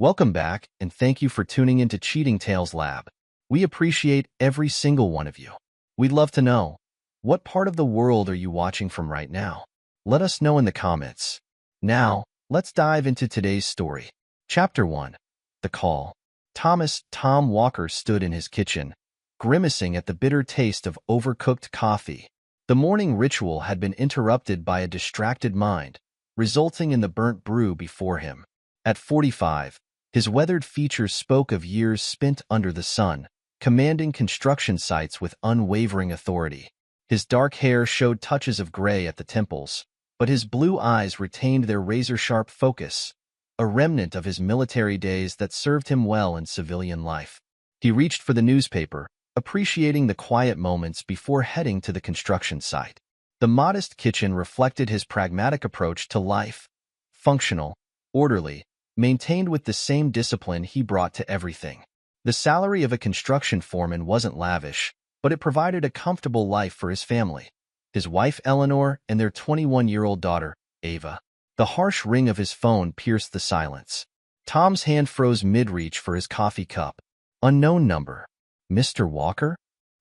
Welcome back, and thank you for tuning into Cheating Tales Lab. We appreciate every single one of you. We'd love to know, what part of the world are you watching from right now? Let us know in the comments. Now, let's dive into today's story. Chapter 1. The Call. Tom Walker stood in his kitchen, grimacing at the bitter taste of overcooked coffee. The morning ritual had been interrupted by a distracted mind, resulting in the burnt brew before him. At 45, his weathered features spoke of years spent under the sun, commanding construction sites with unwavering authority. His dark hair showed touches of gray at the temples, but his blue eyes retained their razor-sharp focus, a remnant of his military days that served him well in civilian life. He reached for the newspaper, appreciating the quiet moments before heading to the construction site. The modest kitchen reflected his pragmatic approach to life, functional, orderly, maintained with the same discipline he brought to everything. The salary of a construction foreman wasn't lavish, but it provided a comfortable life for his family, his wife Eleanor and their 21-year-old daughter, Ava. The harsh ring of his phone pierced the silence. Tom's hand froze mid-reach for his coffee cup. Unknown number. Mr. Walker?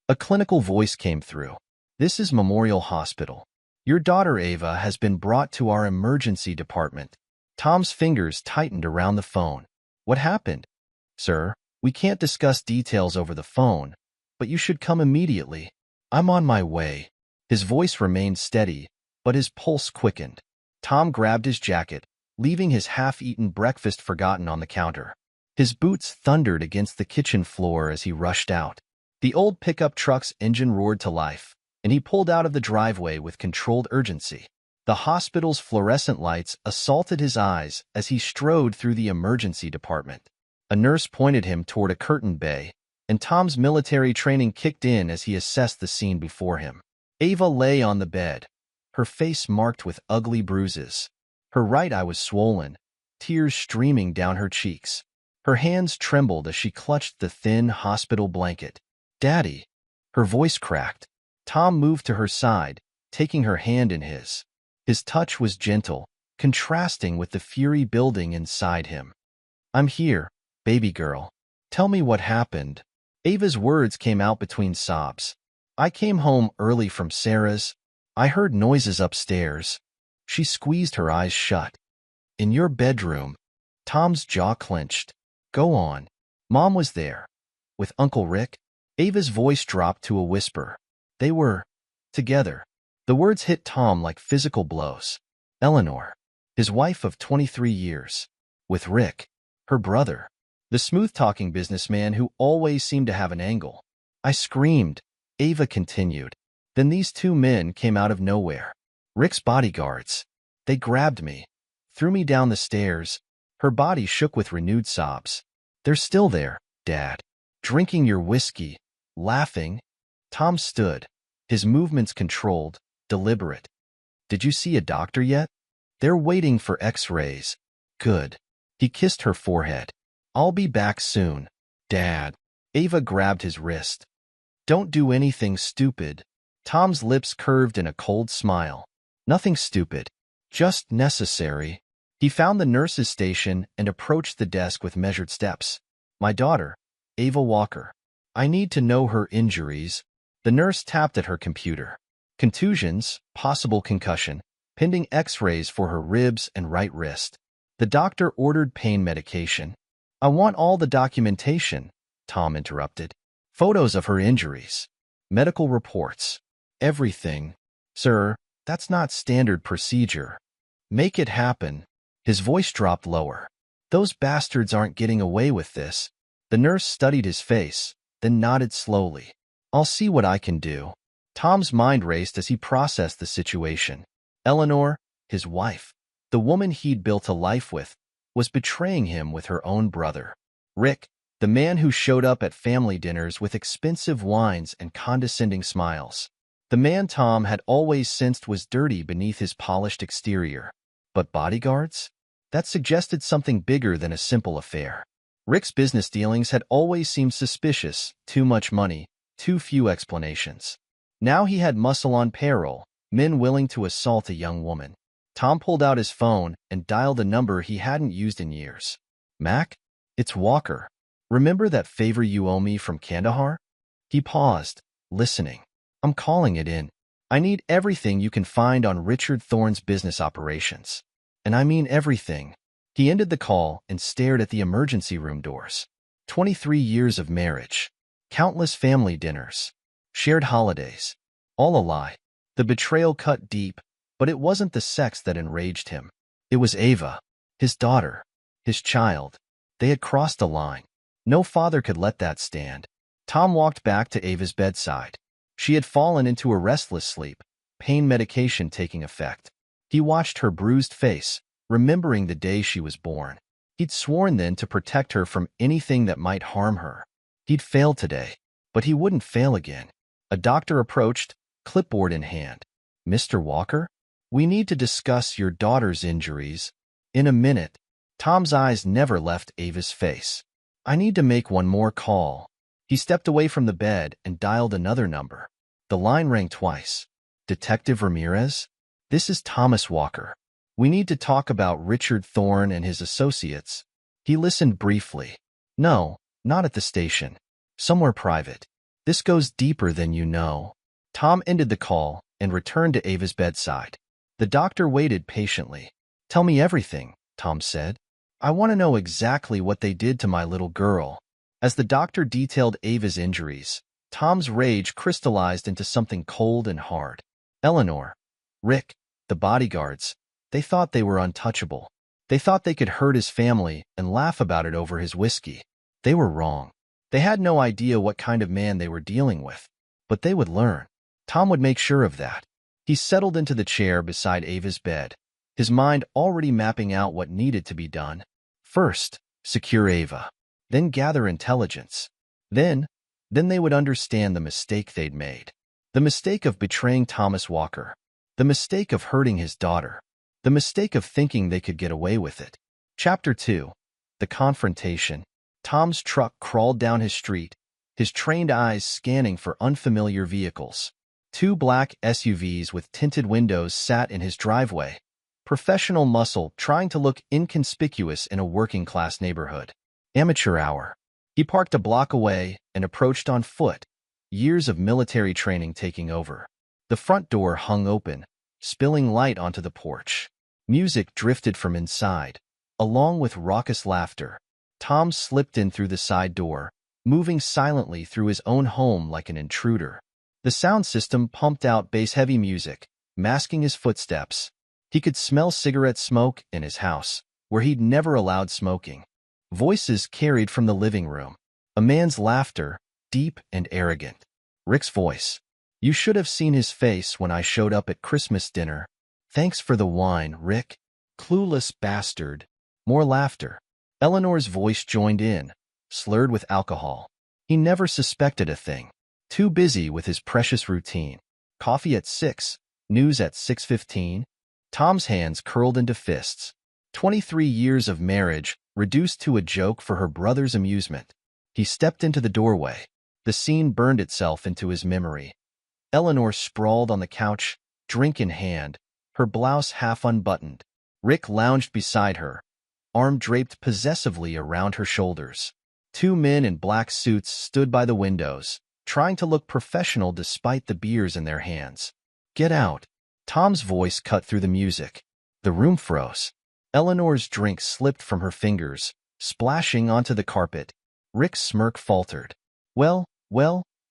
A clinical voice came through. This is Memorial Hospital. Your daughter Ava has been brought to our emergency department. Tom's fingers tightened around the phone. What happened? Sir, we can't discuss details over the phone, but you should come immediately. I'm on my way. His voice remained steady, but his pulse quickened. Tom grabbed his jacket, leaving his half-eaten breakfast forgotten on the counter. His boots thundered against the kitchen floor as he rushed out. The old pickup truck's engine roared to life, and he pulled out of the driveway with controlled urgency. The hospital's fluorescent lights assaulted his eyes as he strode through the emergency department. A nurse pointed him toward a curtained bay, and Tom's military training kicked in as he assessed the scene before him. Ava lay on the bed, her face marked with ugly bruises. Her right eye was swollen, tears streaming down her cheeks. Her hands trembled as she clutched the thin hospital blanket. "Daddy!" Her voice cracked. Tom moved to her side, taking her hand in his. His touch was gentle, contrasting with the fury building inside him. "I'm here, baby girl. Tell me what happened." Ava's words came out between sobs. "I came home early from Sarah's. I heard noises upstairs." She squeezed her eyes shut. "In your bedroom." Tom's jaw clenched. "Go on." "Mom was there. With Uncle Rick." Ava's voice dropped to a whisper. "They were together." The words hit Tom like physical blows. Eleanor, his wife of 23 years. With Rick, her brother. The smooth-talking businessman who always seemed to have an angle. "I screamed," Ava continued. "Then these two men came out of nowhere. Rick's bodyguards. They grabbed me, threw me down the stairs." Her body shook with renewed sobs. "They're still there, Dad. Drinking your whiskey, laughing." Tom stood, his movements controlled, deliberate. "Did you see a doctor yet?" "They're waiting for X-rays." "Good." He kissed her forehead. "I'll be back soon, Dad." Ava grabbed his wrist. "Don't do anything stupid." Tom's lips curved in a cold smile. "Nothing stupid. Just necessary." He found the nurse's station and approached the desk with measured steps. "My daughter, Ava Walker. I need to know her injuries." The nurse tapped at her computer. Contusions, possible concussion, pending X-rays for her ribs and right wrist. The doctor ordered pain medication. "I want all the documentation," Tom interrupted. "Photos of her injuries. Medical reports. Everything." "Sir, that's not standard procedure." "Make it happen." His voice dropped lower. "Those bastards aren't getting away with this." The nurse studied his face, then nodded slowly. "I'll see what I can do." Tom's mind raced as he processed the situation. Eleanor, his wife, the woman he'd built a life with, was betraying him with her own brother. Rick, the man who showed up at family dinners with expensive wines and condescending smiles. The man Tom had always sensed was dirty beneath his polished exterior. But bodyguards? That suggested something bigger than a simple affair. Rick's business dealings had always seemed suspicious, too much money, too few explanations. Now he had muscle on payroll, men willing to assault a young woman. Tom pulled out his phone and dialed a number he hadn't used in years. "Mac?" It's Walker. Remember that favor you owe me from Kandahar? He paused, listening. I'm calling it in. I need everything you can find on Richard Thorne's business operations. And I mean everything. He ended the call and stared at the emergency room doors. 23 years of marriage. Countless family dinners. Shared holidays. All a lie. The betrayal cut deep, but it wasn't the sex that enraged him. It was Ava, his daughter, his child. They had crossed a line. No father could let that stand. Tom walked back to Ava's bedside. She had fallen into a restless sleep, pain medication taking effect. He watched her bruised face, remembering the day she was born. He'd sworn then to protect her from anything that might harm her. He'd failed today, but he wouldn't fail again. A doctor approached, clipboard in hand. Mr. Walker? We need to discuss your daughter's injuries. In a minute. Tom's eyes never left Ava's face. I need to make one more call. He stepped away from the bed and dialed another number. The line rang twice. Detective Ramirez? This is Thomas Walker. We need to talk about Richard Thorne and his associates. He listened briefly. No, not at the station. Somewhere private. This goes deeper than you know. Tom ended the call and returned to Ava's bedside. The doctor waited patiently. Tell me everything, Tom said. I want to know exactly what they did to my little girl. As the doctor detailed Ava's injuries, Tom's rage crystallized into something cold and hard. Eleanor, Rick, the bodyguards, they thought they were untouchable. They thought they could hurt his family and laugh about it over his whiskey. They were wrong. They had no idea what kind of man they were dealing with. But they would learn. Tom would make sure of that. He settled into the chair beside Ava's bed, his mind already mapping out what needed to be done. First, secure Ava. Then gather intelligence. Then they would understand the mistake they'd made. The mistake of betraying Thomas Walker. The mistake of hurting his daughter. The mistake of thinking they could get away with it. Chapter 2. The Confrontation. Tom's truck crawled down his street, his trained eyes scanning for unfamiliar vehicles. 2 black SUVs with tinted windows sat in his driveway. Professional muscle trying to look inconspicuous in a working-class neighborhood. Amateur hour. He parked a block away and approached on foot, years of military training taking over. The front door hung open, spilling light onto the porch. Music drifted from inside, along with raucous laughter. Tom slipped in through the side door, moving silently through his own home like an intruder. The sound system pumped out bass-heavy music, masking his footsteps. He could smell cigarette smoke in his house, where he'd never allowed smoking. Voices carried from the living room. A man's laughter, deep and arrogant. Rick's voice. You should have seen his face when I showed up at Christmas dinner. Thanks for the wine, Rick. Clueless bastard. More laughter. Eleanor's voice joined in, slurred with alcohol. He never suspected a thing. Too busy with his precious routine. Coffee at 6, news at 6:15. Tom's hands curled into fists. 23 years of marriage reduced to a joke for her brother's amusement. He stepped into the doorway. The scene burned itself into his memory. Eleanor sprawled on the couch, drink in hand, her blouse half unbuttoned. Rick lounged beside her, arm draped possessively around her shoulders. 2 men in black suits stood by the windows, trying to look professional despite the beers in their hands. Get out. Tom's voice cut through the music. The room froze. Eleanor's drink slipped from her fingers, splashing onto the carpet. Rick's smirk faltered. Well,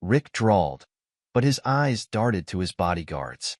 Rick drawled, but his eyes darted to his bodyguards.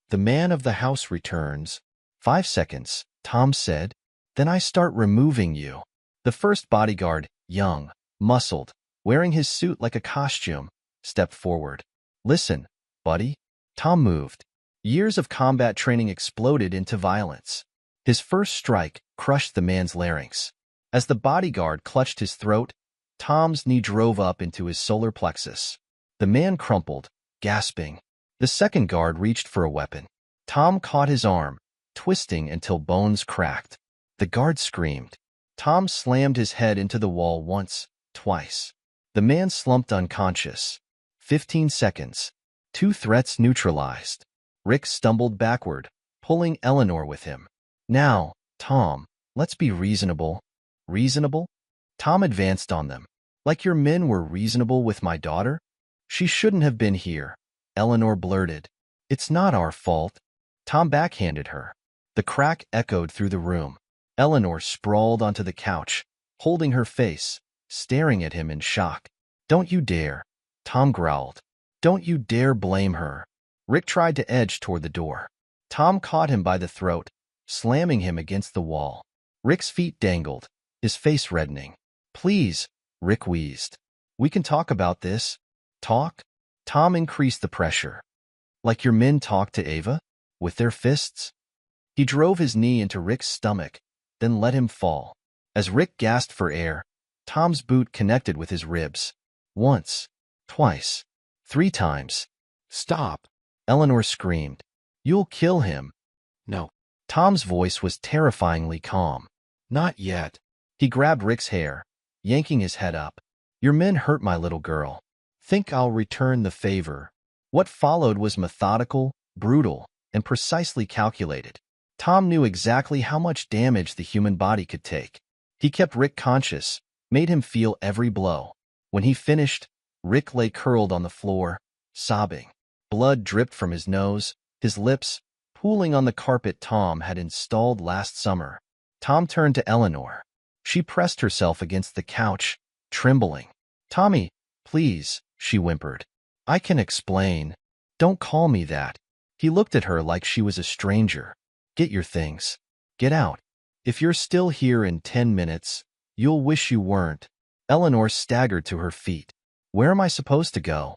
The man of the house returns. 5 seconds, Tom said. Then I start removing you. The first bodyguard, young, muscled, wearing his suit like a costume, stepped forward. Listen, buddy. Tom moved. Years of combat training exploded into violence. His first strike crushed the man's larynx. As the bodyguard clutched his throat, Tom's knee drove up into his solar plexus. The man crumpled, gasping. The second guard reached for a weapon. Tom caught his arm, twisting until bones cracked. The guard screamed. Tom slammed his head into the wall once, twice. The man slumped unconscious. 15 seconds. 2 threats neutralized. Rick stumbled backward, pulling Eleanor with him. Now, Tom, let's be reasonable. Reasonable? Tom advanced on them. Like your men were reasonable with my daughter? She shouldn't have been here, Eleanor blurted. It's not our fault. Tom backhanded her. The crack echoed through the room. Eleanor sprawled onto the couch, holding her face, staring at him in shock. Don't you dare, Tom growled. Don't you dare blame her. Rick tried to edge toward the door. Tom caught him by the throat, slamming him against the wall. Rick's feet dangled, his face reddening. Please, Rick wheezed. We can talk about this. Talk? Tom increased the pressure. Like your men talked to Ava? With their fists? He drove his knee into Rick's stomach, then let him fall. As Rick gasped for air, Tom's boot connected with his ribs. Once, twice, 3 times. Stop, Eleanor screamed. You'll kill him. No. Tom's voice was terrifyingly calm. Not yet. He grabbed Rick's hair, yanking his head up. Your men hurt my little girl. Think I'll return the favor. What followed was methodical, brutal, and precisely calculated. Tom knew exactly how much damage the human body could take. He kept Rick conscious, made him feel every blow. When he finished, Rick lay curled on the floor, sobbing. Blood dripped from his nose, his lips pooling on the carpet Tom had installed last summer. Tom turned to Eleanor. She pressed herself against the couch, trembling. Tommy, please, she whimpered. I can explain. Don't call me that. He looked at her like she was a stranger. Get your things. Get out. If you're still here in 10 minutes, you'll wish you weren't. Eleanor staggered to her feet. Where am I supposed to go?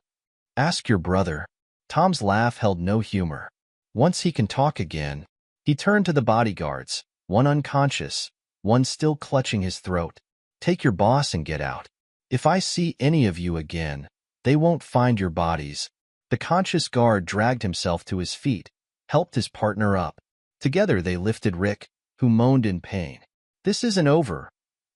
Ask your brother. Tom's laugh held no humor. Once he can talk again. He turned to the bodyguards, one unconscious, one still clutching his throat. Take your boss and get out. If I see any of you again, they won't find your bodies. The conscious guard dragged himself to his feet, helped his partner up. Together they lifted Rick, who moaned in pain. This isn't over,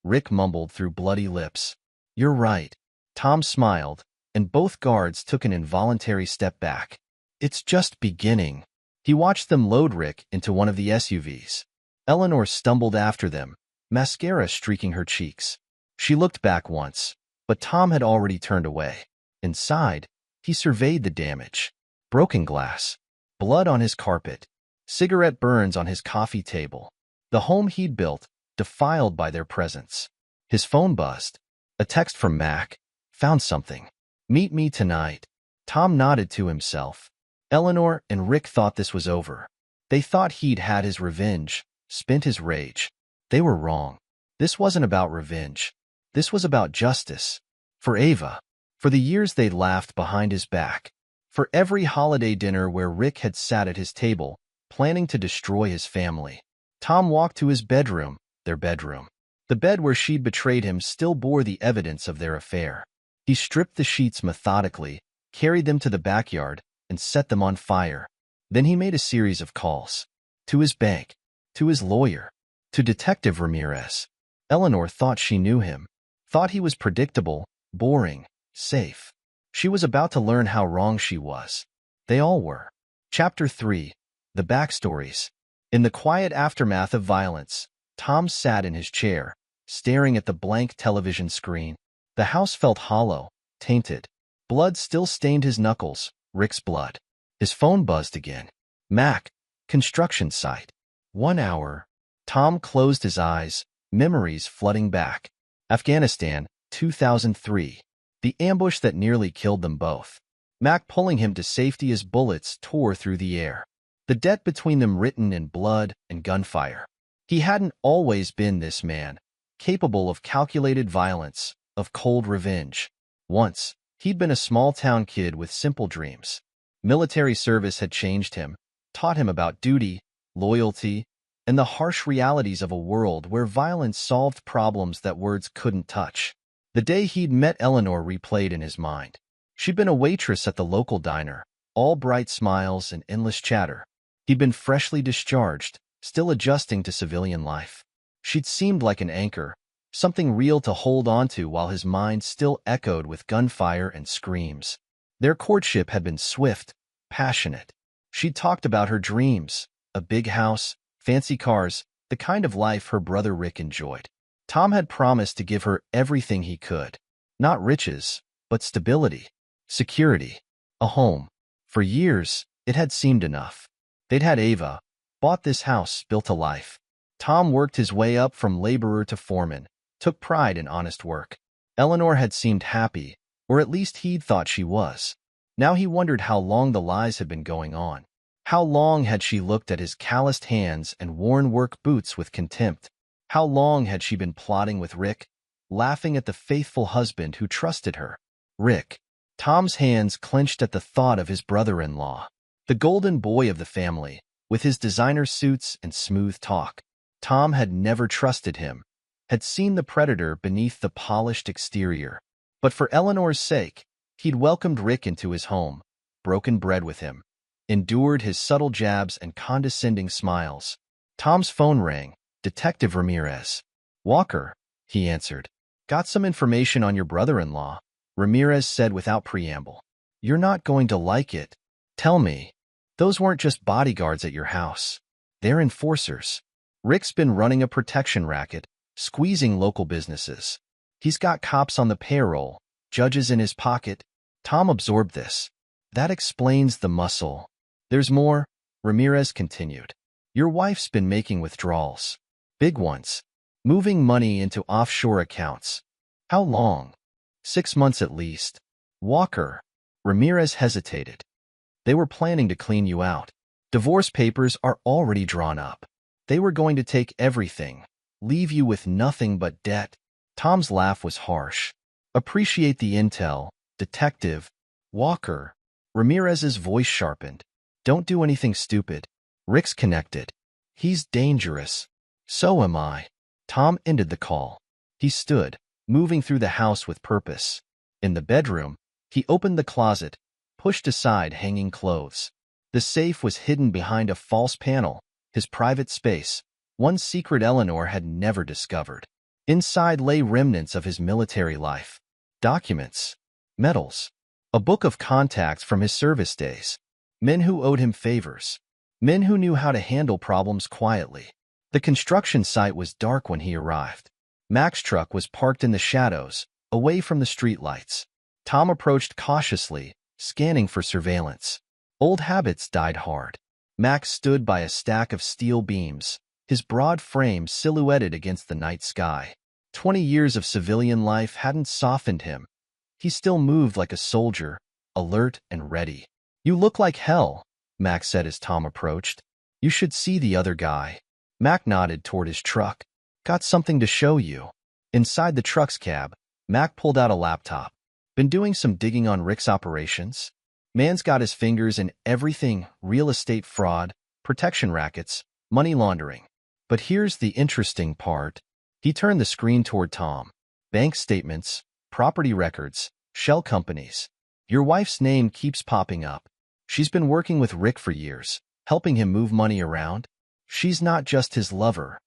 Rick mumbled through bloody lips. You're right. Tom smiled, and both guards took an involuntary step back. It's just beginning. He watched them load Rick into one of the SUVs. Eleanor stumbled after them, mascara streaking her cheeks. She looked back once, but Tom had already turned away. Inside, he surveyed the damage. Broken glass, blood on his carpet, cigarette burns on his coffee table. The home he'd built, defiled by their presence. His phone buzzed. A text from Mac. Found something. Meet me tonight. Tom nodded to himself. Eleanor and Rick thought this was over. They thought he'd had his revenge, spent his rage. They were wrong. This wasn't about revenge. This was about justice. For Ava. For the years they'd laughed behind his back. For every holiday dinner where Rick had sat at his table, planning to destroy his family. Tom walked to his bedroom, their bedroom. The bed where she'd betrayed him still bore the evidence of their affair. He stripped the sheets methodically, carried them to the backyard, and set them on fire. Then he made a series of calls. To his bank. To his lawyer. To Detective Ramirez. Eleanor thought she knew him. Thought he was predictable, boring, safe. She was about to learn how wrong she was. They all were. Chapter 3. The Backstories. In the quiet aftermath of violence, Tom sat in his chair, staring at the blank television screen. The house felt hollow, tainted. Blood still stained his knuckles, Rick's blood. His phone buzzed again. Mac, construction site. 1 hour. Tom closed his eyes, memories flooding back. Afghanistan, 2003. The ambush that nearly killed them both. Mac pulling him to safety as bullets tore through the air. The debt between them written in blood and gunfire. He hadn't always been this man, capable of calculated violence, of cold revenge. Once, he'd been a small-town kid with simple dreams. Military service had changed him, taught him about duty, loyalty, and the harsh realities of a world where violence solved problems that words couldn't touch. The day he'd met Eleanor replayed in his mind. She'd been a waitress at the local diner, all bright smiles and endless chatter. He'd been freshly discharged, still adjusting to civilian life. She'd seemed like an anchor, something real to hold onto while his mind still echoed with gunfire and screams. Their courtship had been swift, passionate. She'd talked about her dreams, a big house, fancy cars, the kind of life her brother Rick enjoyed. Tom had promised to give her everything he could. Not riches, but stability, security, a home. For years, it had seemed enough. They'd had Ava, bought this house, built a life. Tom worked his way up from laborer to foreman, took pride in honest work. Eleanor had seemed happy, or at least he'd thought she was. Now he wondered how long the lies had been going on. How long had she looked at his calloused hands and worn work boots with contempt? How long had she been plotting with Rick, laughing at the faithful husband who trusted her? Rick. Tom's hands clenched at the thought of his brother-in-law, the golden boy of the family, with his designer suits and smooth talk. Tom had never trusted him, had seen the predator beneath the polished exterior. But for Eleanor's sake, he'd welcomed Rick into his home, broken bread with him, endured his subtle jabs and condescending smiles. Tom's phone rang. Detective Ramirez. Walker, he answered. Got some information on your brother-in-law, Ramirez said without preamble. You're not going to like it. Tell me. Those weren't just bodyguards at your house. They're enforcers. Rick's been running a protection racket, squeezing local businesses. He's got cops on the payroll, judges in his pocket. Tom absorbed this. That explains the muscle. There's more, Ramirez continued. Your wife's been making withdrawals. Big ones. Moving money into offshore accounts. How long? 6 months at least. Walker. Ramirez hesitated. They were planning to clean you out. Divorce papers are already drawn up. They were going to take everything, leave you with nothing but debt. Tom's laugh was harsh. Appreciate the intel, Detective Walker. Ramirez's voice sharpened. Don't do anything stupid. Rick's connected. He's dangerous. So am I. Tom ended the call. He stood, moving through the house with purpose. In the bedroom, he opened the closet, pushed aside hanging clothes. The safe was hidden behind a false panel, his private space, one secret Eleanor had never discovered. Inside lay remnants of his military life. Documents, medals, a book of contacts from his service days. Men who owed him favors. Men who knew how to handle problems quietly. The construction site was dark when he arrived. Mac's truck was parked in the shadows, away from the streetlights. Tom approached cautiously, scanning for surveillance. Old habits died hard. Mac stood by a stack of steel beams, his broad frame silhouetted against the night sky. 20 years of civilian life hadn't softened him. He still moved like a soldier, alert and ready. You look like hell, Mac said as Tom approached. You should see the other guy. Mac nodded toward his truck. Got something to show you. Inside the truck's cab, Mac pulled out a laptop. Been doing some digging on Rick's operations? Man's got his fingers in everything: real estate fraud, protection rackets, money laundering. But here's the interesting part. He turned the screen toward Tom. Bank statements, property records, shell companies. Your wife's name keeps popping up. She's been working with Rick for years, helping him move money around. She's not just his lover.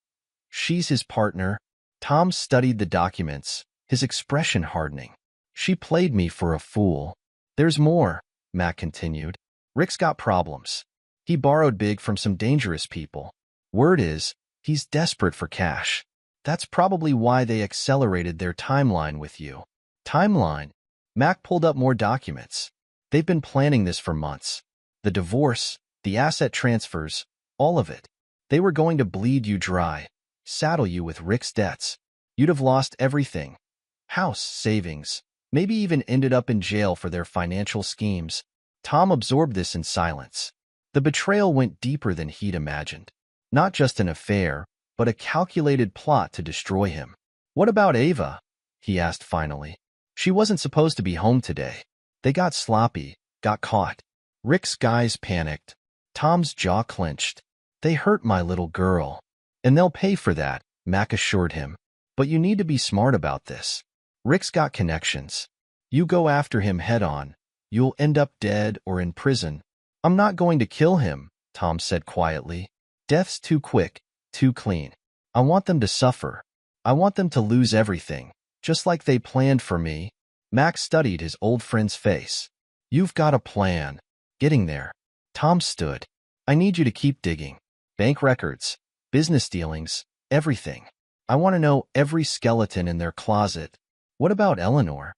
She's his partner. Tom studied the documents, his expression hardening. She played me for a fool. There's more, Mac continued. Rick's got problems. He borrowed big from some dangerous people. Word is, he's desperate for cash. That's probably why they accelerated their timeline with you. Timeline? Mac pulled up more documents. They've been planning this for months. The divorce, the asset transfers, all of it. They were going to bleed you dry, saddle you with Rick's debts. You'd have lost everything. House, savings, maybe even ended up in jail for their financial schemes. Tom absorbed this in silence. The betrayal went deeper than he'd imagined. Not just an affair, but a calculated plot to destroy him. What about Ava? He asked finally. She wasn't supposed to be home today. They got sloppy, got caught. Rick's guys panicked. Tom's jaw clenched. They hurt my little girl. And they'll pay for that, Mac assured him. But you need to be smart about this. Rick's got connections. You go after him head on. You'll end up dead or in prison. I'm not going to kill him, Tom said quietly. Death's too quick, too clean. I want them to suffer. I want them to lose everything, just like they planned for me. Mac studied his old friend's face. You've got a plan. Getting there. Tom stood. I need you to keep digging. Bank records, business dealings, everything. I want to know every skeleton in their closet. What about Eleanor?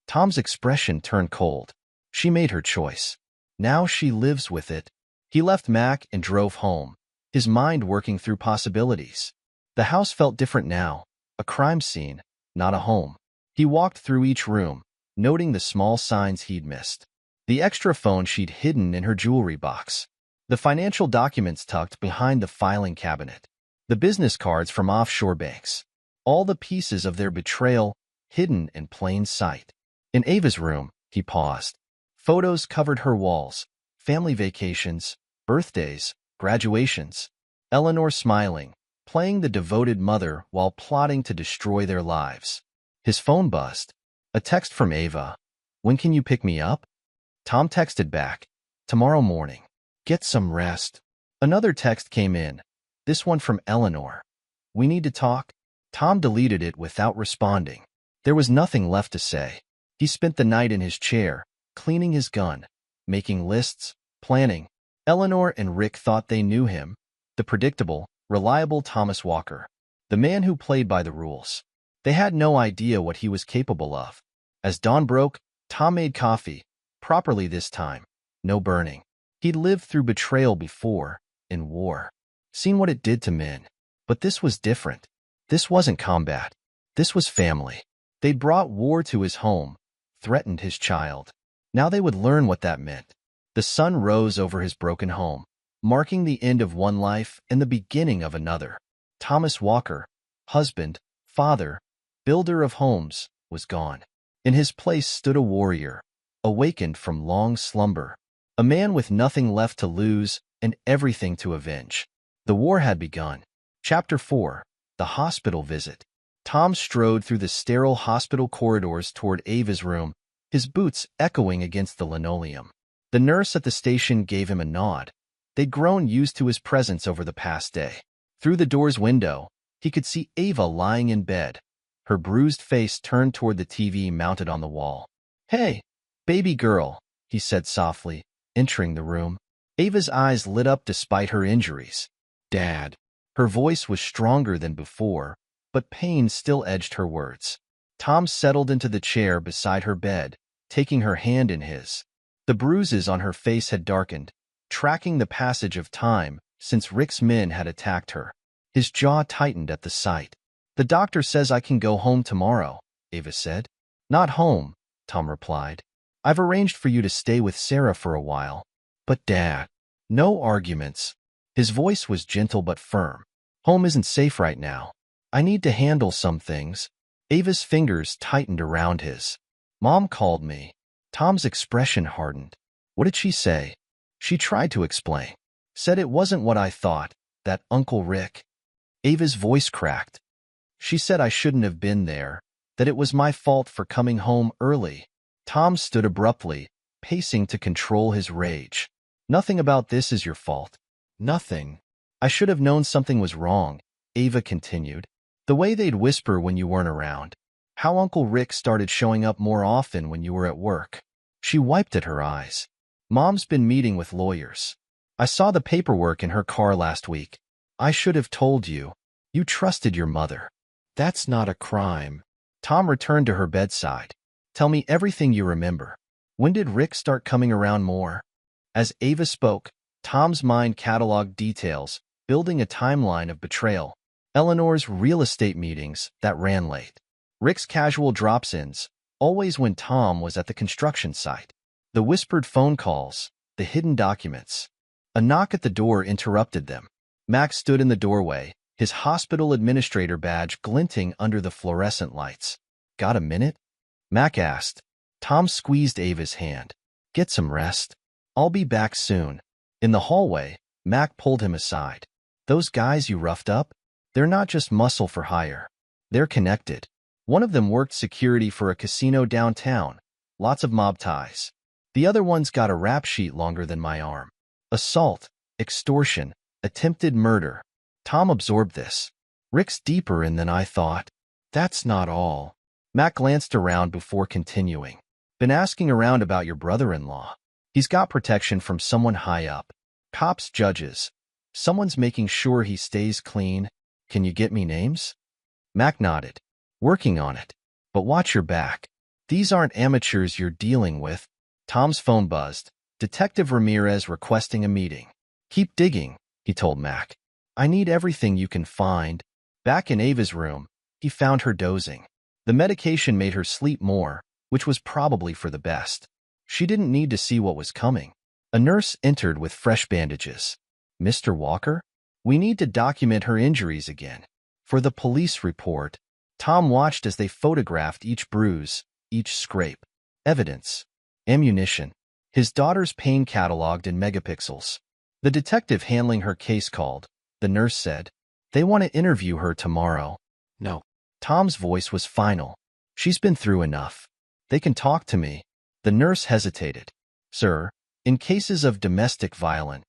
Tom's expression turned cold. She made her choice. Now she lives with it. He left Mac and drove home, his mind working through possibilities. The house felt different now, a crime scene, not a home. He walked through each room, noting the small signs he'd missed. The extra phone she'd hidden in her jewelry box. The financial documents tucked behind the filing cabinet. The business cards from offshore banks. All the pieces of their betrayal hidden in plain sight. In Ava's room, he paused. Photos covered her walls. Family vacations, birthdays, graduations. Eleanor smiling, playing the devoted mother while plotting to destroy their lives. His phone buzzed. A text from Ava. When can you pick me up? Tom texted back. Tomorrow morning. Get some rest. Another text came in. This one from Eleanor. We need to talk. Tom deleted it without responding. There was nothing left to say. He spent the night in his chair, cleaning his gun, making lists, planning. Eleanor and Rick thought they knew him, the predictable, reliable Thomas Walker, the man who played by the rules. They had no idea what he was capable of. As dawn broke, Tom made coffee, properly this time, no burning. He'd lived through betrayal before, in war, seen what it did to men. But this was different. This wasn't combat. This was family. They'd brought war to his home, threatened his child. Now they would learn what that meant. The sun rose over his broken home, marking the end of one life and the beginning of another. Thomas Walker, husband, father, builder of homes, was gone. In his place stood a warrior, awakened from long slumber, a man with nothing left to lose and everything to avenge. The war had begun. Chapter 4. The Hospital Visit. Tom strode through the sterile hospital corridors toward Ava's room, his boots echoing against the linoleum. The nurse at the station gave him a nod. They'd grown used to his presence over the past day. Through the door's window, he could see Ava lying in bed, her bruised face turned toward the TV mounted on the wall. Hey, baby girl, he said softly, entering the room. Ava's eyes lit up despite her injuries. Dad. Her voice was stronger than before, but pain still edged her words. Tom settled into the chair beside her bed, taking her hand in his. The bruises on her face had darkened, tracking the passage of time since Rick's men had attacked her. His jaw tightened at the sight. The doctor says I can go home tomorrow, Ava said. Not home, Tom replied. I've arranged for you to stay with Sarah for a while. But Dad. No arguments. His voice was gentle but firm. Home isn't safe right now. I need to handle some things. Ava's fingers tightened around his. Mom called me. Tom's expression hardened. What did she say? She tried to explain. Said it wasn't what I thought, that Uncle Rick. Ava's voice cracked. She said I shouldn't have been there, that it was my fault for coming home early. Tom stood abruptly, pacing to control his rage. Nothing about this is your fault. Nothing. I should have known something was wrong, Ava continued. The way they'd whisper when you weren't around. How Uncle Rick started showing up more often when you were at work. She wiped at her eyes. Mom's been meeting with lawyers. I saw the paperwork in her car last week. I should have told you. You trusted your mother. That's not a crime. Tom returned to her bedside. Tell me everything you remember. When did Rick start coming around more? As Ava spoke, Tom's mind cataloged details, building a timeline of betrayal. Eleanor's real estate meetings that ran late. Rick's casual drop-ins, always when Tom was at the construction site. The whispered phone calls, the hidden documents. A knock at the door interrupted them. Max stood in the doorway, his hospital administrator badge glinting under the fluorescent lights. Got a minute? Mac asked. Tom squeezed Ava's hand. Get some rest. I'll be back soon. In the hallway, Mac pulled him aside. Those guys you roughed up? They're not just muscle for hire. They're connected. One of them worked security for a casino downtown. Lots of mob ties. The other one's got a rap sheet longer than my arm. Assault, extortion, attempted murder. Tom absorbed this. Rick's deeper in than I thought. That's not all. Mac glanced around before continuing. Been asking around about your brother-in-law. He's got protection from someone high up. Cops, judges. Someone's making sure he stays clean. Can you get me names? Mac nodded. Working on it. But watch your back. These aren't amateurs you're dealing with. Tom's phone buzzed. Detective Ramirez requesting a meeting. Keep digging, he told Mac. I need everything you can find. Back in Ava's room, he found her dozing. The medication made her sleep more, which was probably for the best. She didn't need to see what was coming. A nurse entered with fresh bandages. Mr. Walker? We need to document her injuries again. For the police report, Tom watched as they photographed each bruise, each scrape. Evidence. Ammunition. His daughter's pain cataloged in megapixels. The detective handling her case called. The nurse said, they want to interview her tomorrow. No. Tom's voice was final. She's been through enough. They can talk to me. The nurse hesitated. Sir, in cases of domestic violence.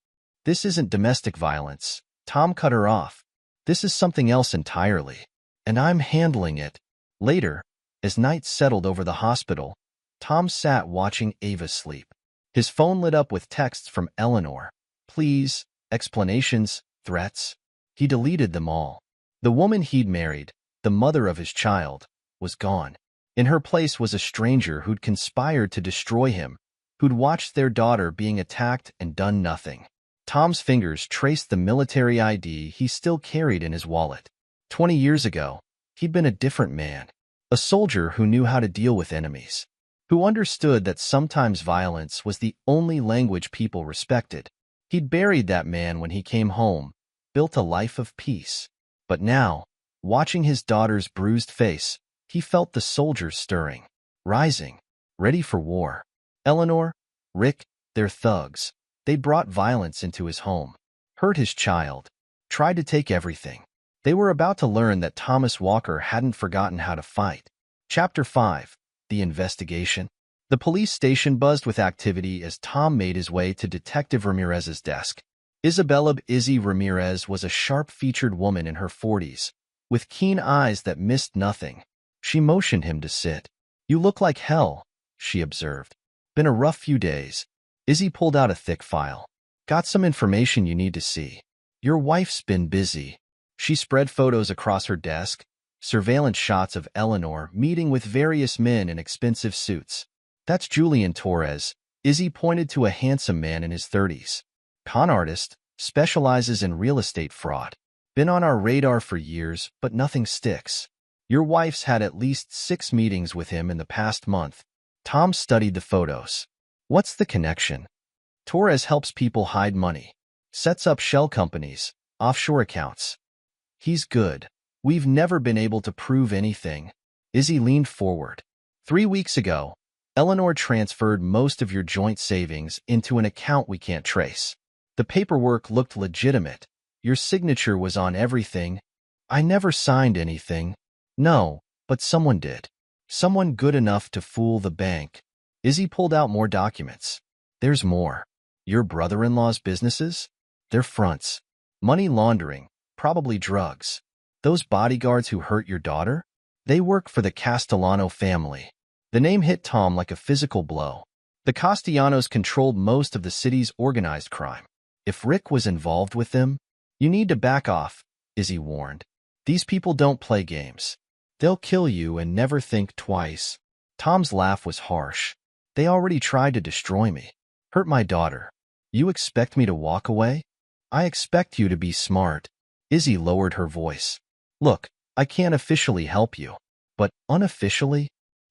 This isn't domestic violence. Tom cut her off. This is something else entirely. And I'm handling it. Later, as night settled over the hospital, Tom sat watching Ava sleep. His phone lit up with texts from Eleanor. Please, explanations, threats. He deleted them all. The woman he'd married, the mother of his child, was gone. In her place was a stranger who'd conspired to destroy him, who'd watched their daughter being attacked and done nothing. Tom's fingers traced the military ID he still carried in his wallet. 20 years ago, he'd been a different man, a soldier who knew how to deal with enemies, who understood that sometimes violence was the only language people respected. He'd buried that man when he came home, built a life of peace. But now, watching his daughter's bruised face, he felt the soldiers stirring, rising, ready for war. Eleanor, Rick, they're thugs. They brought violence into his home, hurt his child, tried to take everything. They were about to learn that Thomas Walker hadn't forgotten how to fight. Chapter 5. The Investigation. The police station buzzed with activity as Tom made his way to Detective Ramirez's desk. Isabella Izzy Ramirez was a sharp-featured woman in her 40s, with keen eyes that missed nothing. She motioned him to sit. You look like hell, she observed. Been a rough few days. Izzy pulled out a thick file. Got some information you need to see. Your wife's been busy. She spread photos across her desk, surveillance shots of Eleanor meeting with various men in expensive suits. That's Julian Torres. Izzy pointed to a handsome man in his 30s. Con artist, specializes in real estate fraud. Been on our radar for years, but nothing sticks. Your wife's had at least 6 meetings with him in the past month. Tom studied the photos. What's the connection? Torres helps people hide money, sets up shell companies, offshore accounts. He's good. We've never been able to prove anything. Izzy leaned forward. 3 weeks ago, Eleanor transferred most of your joint savings into an account we can't trace. The paperwork looked legitimate. Your signature was on everything. I never signed anything. No, but someone did. Someone good enough to fool the bank. Izzy pulled out more documents. There's more. Your brother-in-law's businesses? They're fronts. Money laundering, probably drugs. Those bodyguards who hurt your daughter? They work for the Castellano family. The name hit Tom like a physical blow. The Castellanos controlled most of the city's organized crime. If Rick was involved with them, you need to back off, Izzy warned. These people don't play games. They'll kill you and never think twice. Tom's laugh was harsh. They already tried to destroy me. Hurt my daughter. You expect me to walk away? I expect you to be smart. Izzy lowered her voice. Look, I can't officially help you. But unofficially?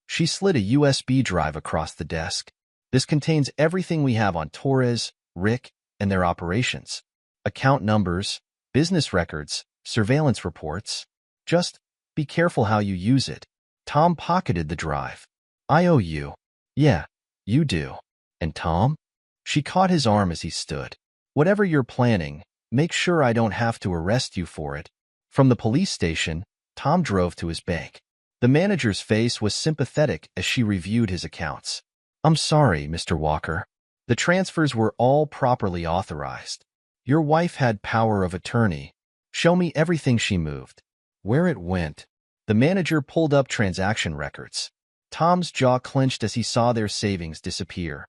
She slid a USB drive across the desk. This contains everything we have on Torres, Rick, and their operations. Account numbers, business records, surveillance reports. Just be careful how you use it. Tom pocketed the drive. I owe you. Yeah, you do. And Tom? She caught his arm as he stood. Whatever you're planning, make sure I don't have to arrest you for it. From the police station, Tom drove to his bank. The manager's face was sympathetic as she reviewed his accounts. I'm sorry, Mr. Walker. The transfers were all properly authorized. Your wife had power of attorney. Show me everything she moved. Where it went. The manager pulled up transaction records. Tom's jaw clenched as he saw their savings disappear.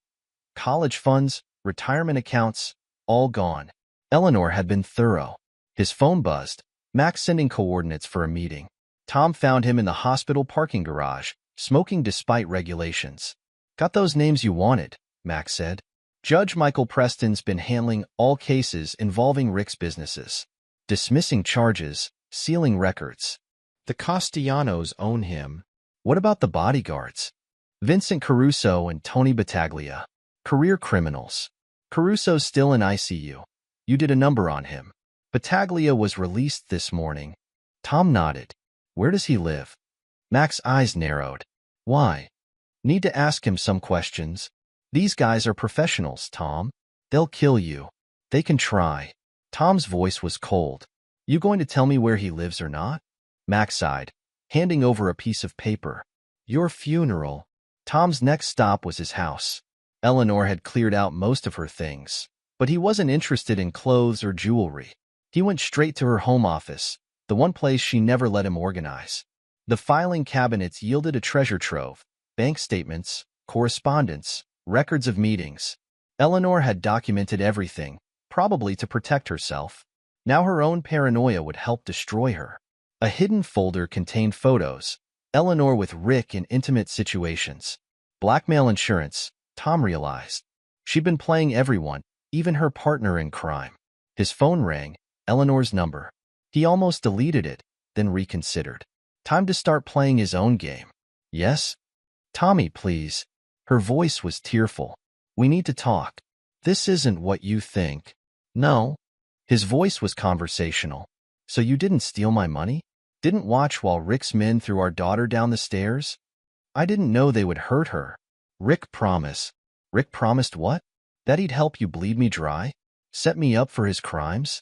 College funds, retirement accounts, all gone. Eleanor had been thorough. His phone buzzed. Max sending coordinates for a meeting. Tom found him in the hospital parking garage, smoking despite regulations. Got those names you wanted, Max said. Judge Michael Preston's been handling all cases involving Rick's businesses, dismissing charges, sealing records. The Castellanos own him. What about the bodyguards? Vincent Caruso and Tony Battaglia. Career criminals. Caruso's still in ICU. You did a number on him. Battaglia was released this morning. Tom nodded. Where does he live? Mac's eyes narrowed. Why? Need to ask him some questions. These guys are professionals, Tom. They'll kill you. They can try. Tom's voice was cold. You going to tell me where he lives or not? Mac sighed, handing over a piece of paper. Your funeral. Tom's next stop was his house. Eleanor had cleared out most of her things, but he wasn't interested in clothes or jewelry. He went straight to her home office, the one place she never let him organize. The filing cabinets yielded a treasure trove, bank statements, correspondence, records of meetings. Eleanor had documented everything, probably to protect herself. Now her own paranoia would help destroy her. A hidden folder contained photos, Eleanor with Rick in intimate situations. Blackmail insurance, Tom realized. She'd been playing everyone, even her partner in crime. His phone rang, Eleanor's number. He almost deleted it, then reconsidered. Time to start playing his own game. Yes? Tommy, please. Her voice was tearful. We need to talk. This isn't what you think. No. His voice was conversational. So you didn't steal my money? Didn't watch while Rick's men threw our daughter down the stairs? I didn't know they would hurt her. Rick promised. Rick promised what? That he'd help you bleed me dry? Set me up for his crimes?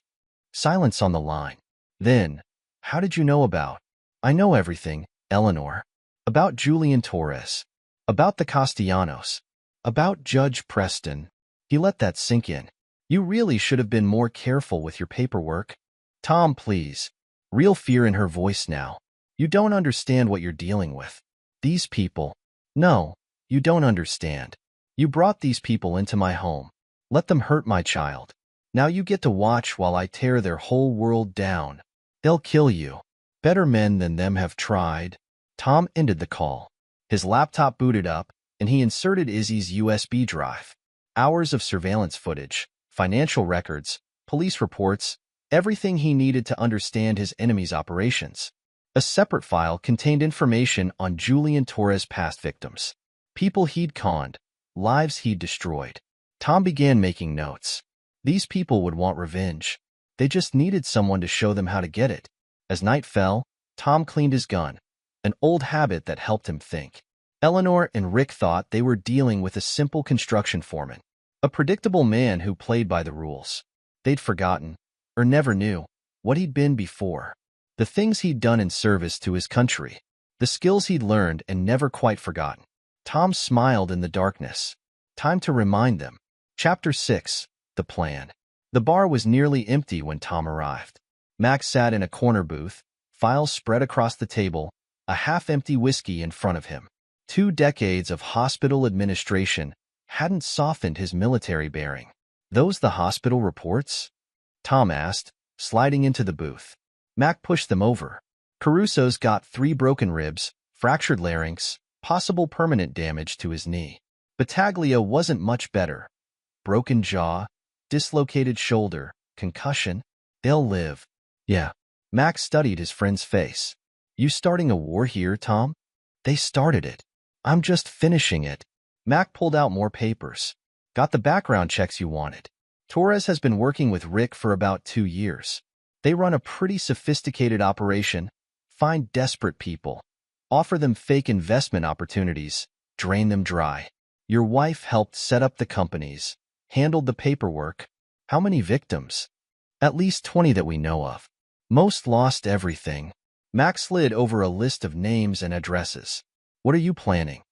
Silence on the line. Then, how did you know about? I know everything, Eleanor. About Julian Torres. About the Castellanos. About Judge Preston. He let that sink in. You really should have been more careful with your paperwork. Tom, please. Real fear in her voice now. You don't understand what you're dealing with. These people. No, you don't understand. You brought these people into my home. Let them hurt my child. Now you get to watch while I tear their whole world down. They'll kill you. Better men than them have tried. Tom ended the call. His laptop booted up, and he inserted Izzy's USB drive. Hours of surveillance footage, financial records, police reports, everything he needed to understand his enemy's operations. A separate file contained information on Julian Torres' past victims. People he'd conned, lives he'd destroyed. Tom began making notes. These people would want revenge. They just needed someone to show them how to get it. As night fell, Tom cleaned his gun, an old habit that helped him think. Eleanor and Rick thought they were dealing with a simple construction foreman, a predictable man who played by the rules. They'd forgotten, or never knew, what he'd been before. The things he'd done in service to his country. The skills he'd learned and never quite forgotten. Tom smiled in the darkness. Time to remind them. Chapter 6. The Plan. The bar was nearly empty when Tom arrived. Max sat in a corner booth, files spread across the table, a half-empty whiskey in front of him. 2 decades of hospital administration hadn't softened his military bearing. Those the hospital reports? Tom asked, sliding into the booth. Mac pushed them over. Caruso's got 3 broken ribs, fractured larynx, possible permanent damage to his knee. Battaglia wasn't much better. Broken jaw, dislocated shoulder, concussion. They'll live. Yeah. Max studied his friend's face. You starting a war here, Tom? They started it. I'm just finishing it. Mac pulled out more papers. Got the background checks you wanted. Torres has been working with Rick for about 2 years. They run a pretty sophisticated operation, find desperate people, offer them fake investment opportunities, drain them dry. Your wife helped set up the companies, handled the paperwork. How many victims? At least 20 that we know of. Most lost everything. Max slid over a list of names and addresses. What are you planning?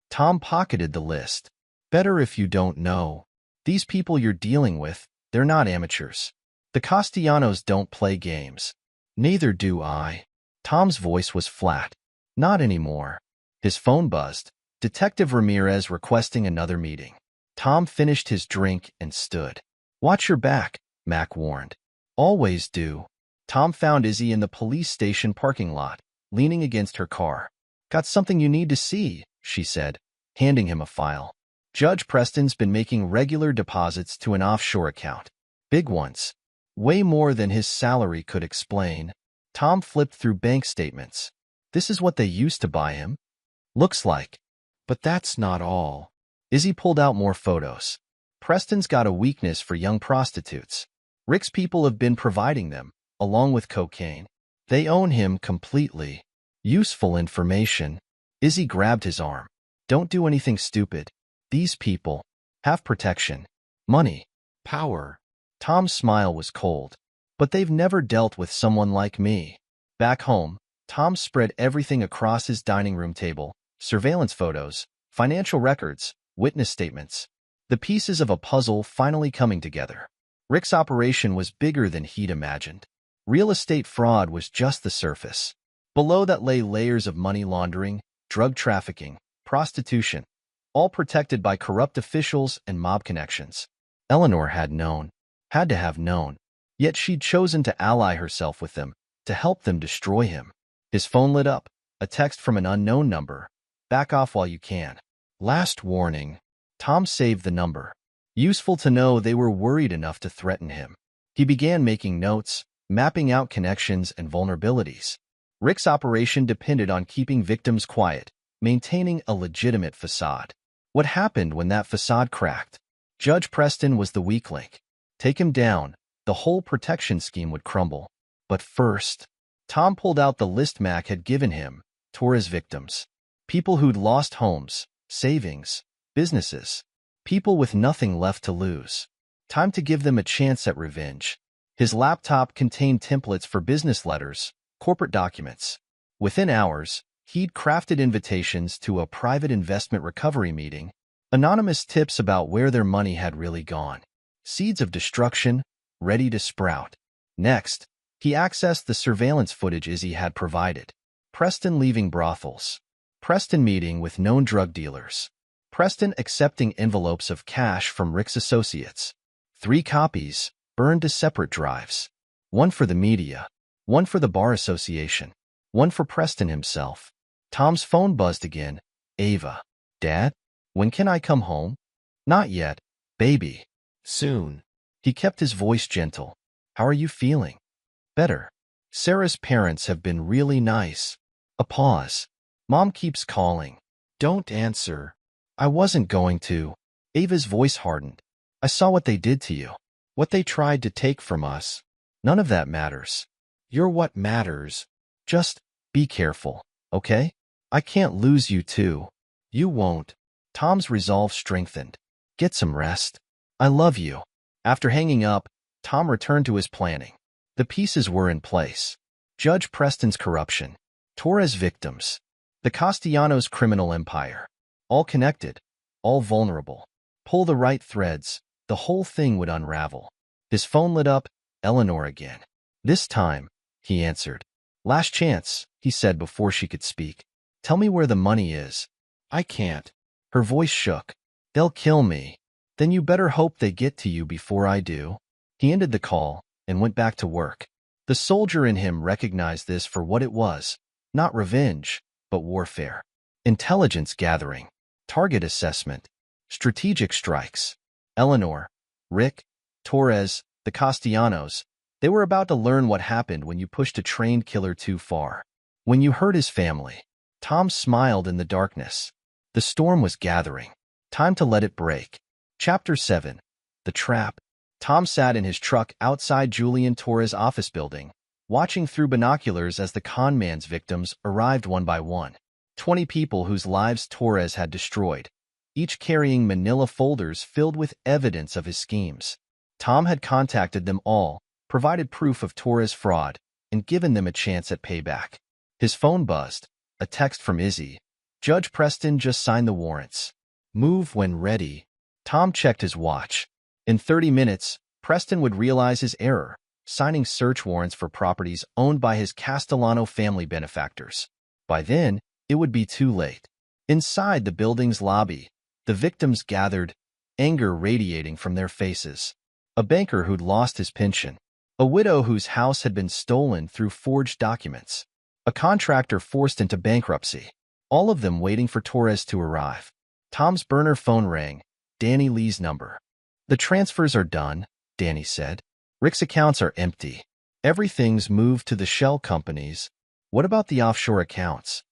Tom pocketed the list. Better if you don't know. These people you're dealing with, they're not amateurs. The Castellanos don't play games. Neither do I. Tom's voice was flat. Not anymore. His phone buzzed. Detective Ramirez requesting another meeting. Tom finished his drink and stood. Watch your back, Mac warned. Always do. Tom found Izzy in the police station parking lot, leaning against her car. "Got something you need to see," she said, handing him a file. Judge Preston's been making regular deposits to an offshore account. Big ones. Way more than his salary could explain. Tom flipped through bank statements. This is what they used to buy him? Looks like. But that's not all. Izzy pulled out more photos. Preston's got a weakness for young prostitutes. Rick's people have been providing them, along with cocaine. They own him completely. Useful information. Izzy grabbed his arm. Don't do anything stupid. These people have protection, money, power. Tom's smile was cold. But they've never dealt with someone like me. Back home, Tom spread everything across his dining room table: surveillance photos, financial records, witness statements. The pieces of a puzzle finally coming together. Rick's operation was bigger than he'd imagined. Real estate fraud was just the surface. Below that lay layers of money laundering, drug trafficking, prostitution, all protected by corrupt officials and mob connections. Eleanor had to have known. Yet she'd chosen to ally herself with them, to help them destroy him. His phone lit up, a text from an unknown number. "Back off while you can. Last warning." Tom saved the number. Useful to know they were worried enough to threaten him. He began making notes, mapping out connections and vulnerabilities. Rick's operation depended on keeping victims quiet, maintaining a legitimate facade. What happened when that facade cracked? Judge Preston was the weak link. Take him down, the whole protection scheme would crumble. But first, Tom pulled out the list Mac had given him: Torres victims. People who'd lost homes, savings, businesses. People with nothing left to lose. Time to give them a chance at revenge. His laptop contained templates for business letters, corporate documents. Within hours, he'd crafted invitations to a private investment recovery meeting, anonymous tips about where their money had really gone. Seeds of destruction, ready to sprout. Next, he accessed the surveillance footage Izzy had provided. Preston leaving brothels. Preston meeting with known drug dealers. Preston accepting envelopes of cash from Rick's associates. 3 copies, burned to separate drives. One for the media, one for the bar association, one for Preston himself. Tom's phone buzzed again. "Ava. Dad? When can I come home?" "Not yet, baby. Soon." He kept his voice gentle. "How are you feeling?" "Better. Sarah's parents have been really nice." A pause. "Mom keeps calling." "Don't answer." "I wasn't going to." Ava's voice hardened. "I saw what they did to you. What they tried to take from us. None of that matters. You're what matters. Just be careful, okay? I can't lose you too." "You won't." Tom's resolve strengthened. "Get some rest. I love you." After hanging up, Tom returned to his planning. The pieces were in place. Judge Preston's corruption. Torres victims. The Castellanos' criminal empire. All connected, all vulnerable. Pull the right threads, the whole thing would unravel. His phone lit up. Eleanor again. "This time," he answered. "Last chance," he said before she could speak. "Tell me where the money is." "I can't." Her voice shook. "They'll kill me." "Then you better hope they get to you before I do." He ended the call and went back to work. The soldier in him recognized this for what it was: not revenge, but warfare. Intelligence gathering. Target assessment. Strategic strikes. Eleanor, Rick, Torres, the Castellanos. They were about to learn what happened when you pushed a trained killer too far. When you hurt his family. Tom smiled in the darkness. The storm was gathering. Time to let it break. Chapter 7. The Trap. Tom sat in his truck outside Julian Torres' office building, watching through binoculars as the con man's victims arrived one by one. 20 people whose lives Torres had destroyed, each carrying manila folders filled with evidence of his schemes. Tom had contacted them all, provided proof of Torres' fraud, and given them a chance at payback. His phone buzzed. A text from Izzy. "Judge Preston just signed the warrants. Move when ready." Tom checked his watch. In 30 minutes, Preston would realize his error, signing search warrants for properties owned by his Castellano family benefactors. By then, it would be too late. Inside the building's lobby, the victims gathered, anger radiating from their faces. A banker who'd lost his pension. A widow whose house had been stolen through forged documents. A contractor forced into bankruptcy. All of them waiting for Torres to arrive. Tom's burner phone rang. Danny Lee's number. The transfers are done, Danny said. Rick's accounts are empty. Everything's moved to the shell companies. What about the offshore accounts?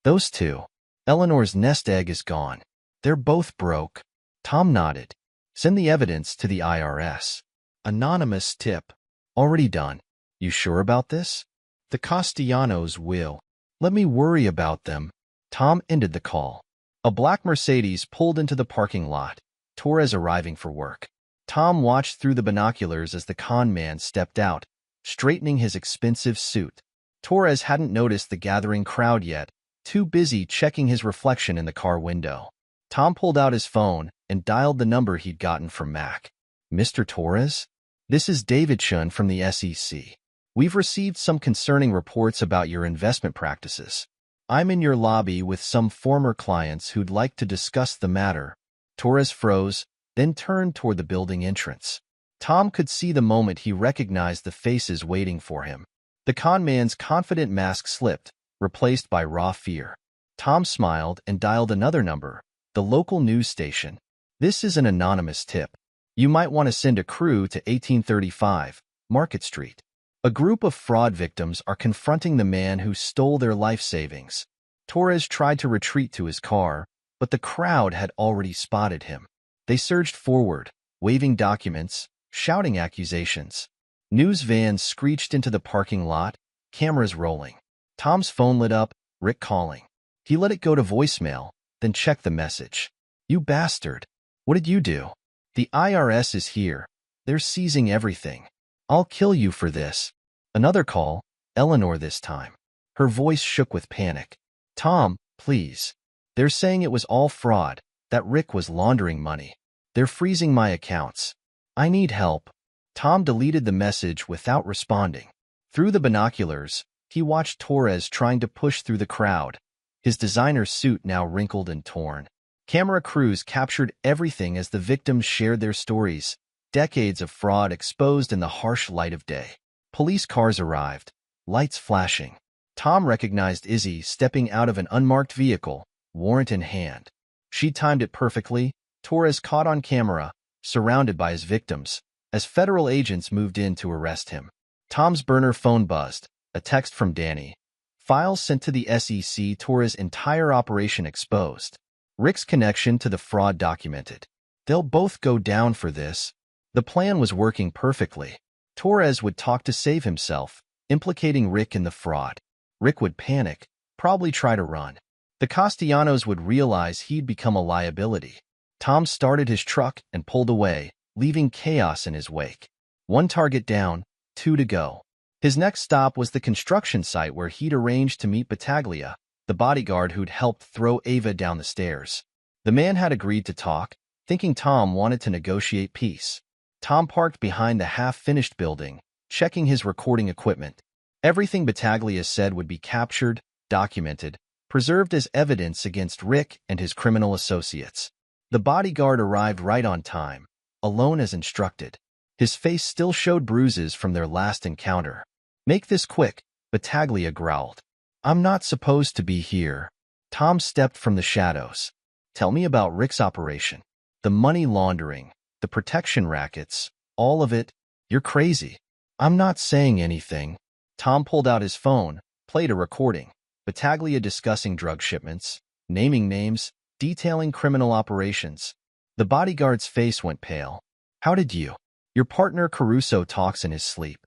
Those two. Eleanor's nest egg is gone. They're both broke. Tom nodded. Send the evidence to the IRS. Anonymous tip. Already done. You sure about this? The Castellanos will. Let me worry about them. Tom ended the call. A black Mercedes pulled into the parking lot, Torres arriving for work. Tom watched through the binoculars as the con man stepped out, straightening his expensive suit. Torres hadn't noticed the gathering crowd yet, too busy checking his reflection in the car window. Tom pulled out his phone and dialed the number he'd gotten from Mac. Mr. Torres? This is David Chun from the SEC. We've received some concerning reports about your investment practices. I'm in your lobby with some former clients who'd like to discuss the matter. Torres froze, then turned toward the building entrance. Tom could see the moment he recognized the faces waiting for him. The con man's confident mask slipped, replaced by raw fear. Tom smiled and dialed another number, the local news station. This is an anonymous tip. You might want to send a crew to 1835 Market Street. A group of fraud victims are confronting the man who stole their life savings. Torres tried to retreat to his car, but the crowd had already spotted him. They surged forward, waving documents, shouting accusations. News vans screeched into the parking lot, cameras rolling. Tom's phone lit up, Rick calling. He let it go to voicemail, then checked the message. You bastard. What did you do? The IRS is here. They're seizing everything. I'll kill you for this. Another call, Eleanor this time. Her voice shook with panic. Tom, please. They're saying it was all fraud, that Rick was laundering money. They're freezing my accounts. I need help. Tom deleted the message without responding. Through the binoculars, he watched Torres trying to push through the crowd, his designer suit now wrinkled and torn. Camera crews captured everything as the victims shared their stories, decades of fraud exposed in the harsh light of day. Police cars arrived, lights flashing. Tom recognized Izzy stepping out of an unmarked vehicle, warrant in hand. She timed it perfectly, Torres caught on camera, surrounded by his victims, as federal agents moved in to arrest him. Tom's burner phone buzzed, a text from Danny. Files sent to the SEC, Torres' entire operation exposed. Rick's connection to the fraud documented. They'll both go down for this. The plan was working perfectly. Torres would talk to save himself, implicating Rick in the fraud. Rick would panic, probably try to run. The Castellanos would realize he'd become a liability. Tom started his truck and pulled away, leaving chaos in his wake. One target down, 2 to go. His next stop was the construction site where he'd arranged to meet Battaglia, the bodyguard who'd helped throw Ava down the stairs. The man had agreed to talk, thinking Tom wanted to negotiate peace. Tom parked behind the half-finished building, checking his recording equipment. Everything Battaglia said would be captured, documented, preserved as evidence against Rick and his criminal associates. The bodyguard arrived right on time, alone as instructed. His face still showed bruises from their last encounter. Make this quick, Battaglia growled. I'm not supposed to be here. Tom stepped from the shadows. Tell me about Rick's operation. The money laundering, the protection rackets, all of it. You're crazy. I'm not saying anything. Tom pulled out his phone, played a recording. Battaglia discussing drug shipments, naming names, detailing criminal operations. The bodyguard's face went pale. How did you? Your partner Caruso talks in his sleep.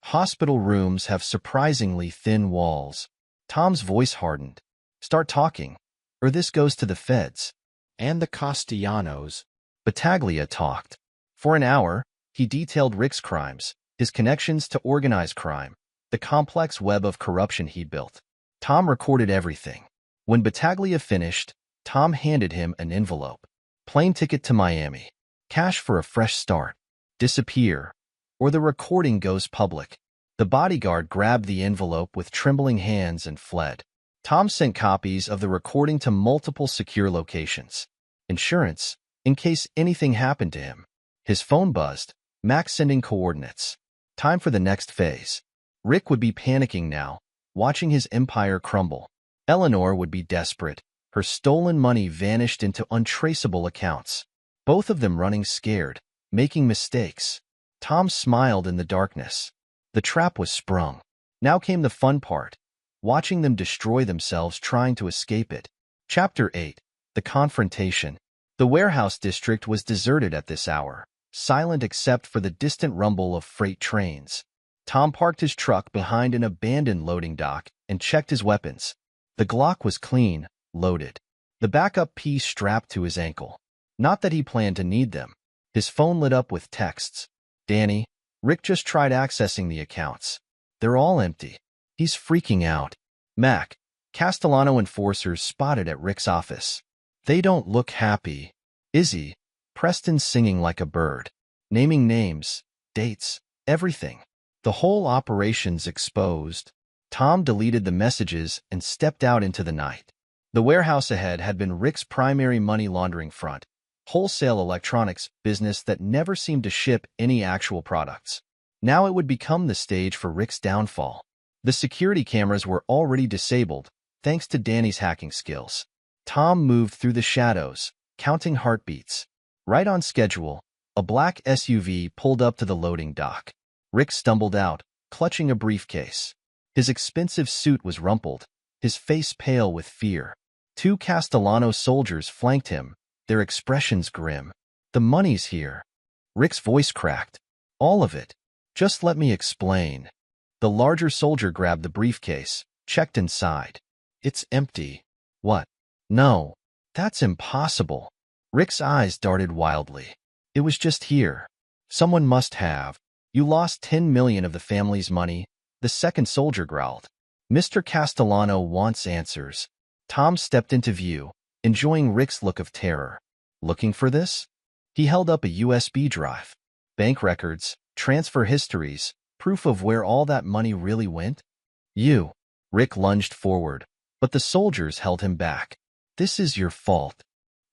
Hospital rooms have surprisingly thin walls. Tom's voice hardened. Start talking, or this goes to the feds. And the Castellanos. Battaglia talked. For an hour, he detailed Rick's crimes, his connections to organized crime, the complex web of corruption he'd built. Tom recorded everything. When Battaglia finished, Tom handed him an envelope. Plane ticket to Miami. Cash for a fresh start. Disappear, or the recording goes public. The bodyguard grabbed the envelope with trembling hands and fled. Tom sent copies of the recording to multiple secure locations. Insurance, in case anything happened to him. His phone buzzed, Max sending coordinates. Time for the next phase. Rick would be panicking now, watching his empire crumble. Eleanor would be desperate. Her stolen money vanished into untraceable accounts. Both of them running scared, making mistakes. Tom smiled in the darkness. The trap was sprung. Now came the fun part, watching them destroy themselves trying to escape it. Chapter 8. The Confrontation. The warehouse district was deserted at this hour, silent except for the distant rumble of freight trains. Tom parked his truck behind an abandoned loading dock and checked his weapons. The Glock was clean, loaded. The backup piece strapped to his ankle. Not that he planned to need them. His phone lit up with texts. Danny, Rick just tried accessing the accounts. They're all empty. He's freaking out. Mac, Castellano enforcers spotted at Rick's office. They don't look happy. Izzy, Preston's singing like a bird. Naming names, dates, everything. The whole operation's exposed. Tom deleted the messages and stepped out into the night. The warehouse ahead had been Rick's primary money laundering front, wholesale electronics business that never seemed to ship any actual products. Now it would become the stage for Rick's downfall. The security cameras were already disabled, thanks to Danny's hacking skills. Tom moved through the shadows, counting heartbeats. Right on schedule, a black SUV pulled up to the loading dock. Rick stumbled out, clutching a briefcase. His expensive suit was rumpled, his face pale with fear. 2 Castellano soldiers flanked him, their expressions grim. The money's here. Rick's voice cracked. All of it. Just let me explain. The larger soldier grabbed the briefcase, checked inside. It's empty. What? No. That's impossible. Rick's eyes darted wildly. It was just here. Someone must have. You lost 10 million of the family's money, the second soldier growled. Mr. Castellano wants answers. Tom stepped into view, enjoying Rick's look of terror. Looking for this? He held up a USB drive. Bank records, transfer histories, proof of where all that money really went? Rick lunged forward, but the soldiers held him back. This is your fault.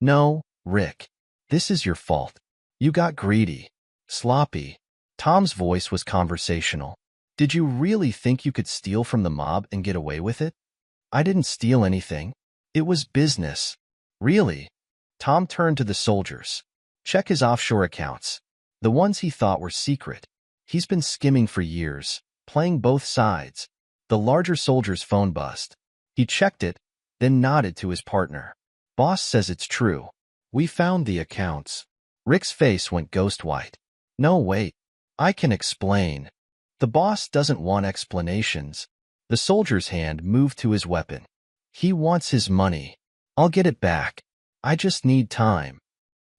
No, Rick. This is your fault. You got greedy. Sloppy. Tom's voice was conversational. Did you really think you could steal from the mob and get away with it? I didn't steal anything. It was business. Really? Tom turned to the soldiers. Check his offshore accounts. The ones he thought were secret. He's been skimming for years, playing both sides. The larger soldier's phone buzzed. He checked it, then nodded to his partner. Boss says it's true. We found the accounts. Rick's face went ghost white. No, wait. I can explain. The boss doesn't want explanations. The soldier's hand moved to his weapon. He wants his money. I'll get it back. I just need time.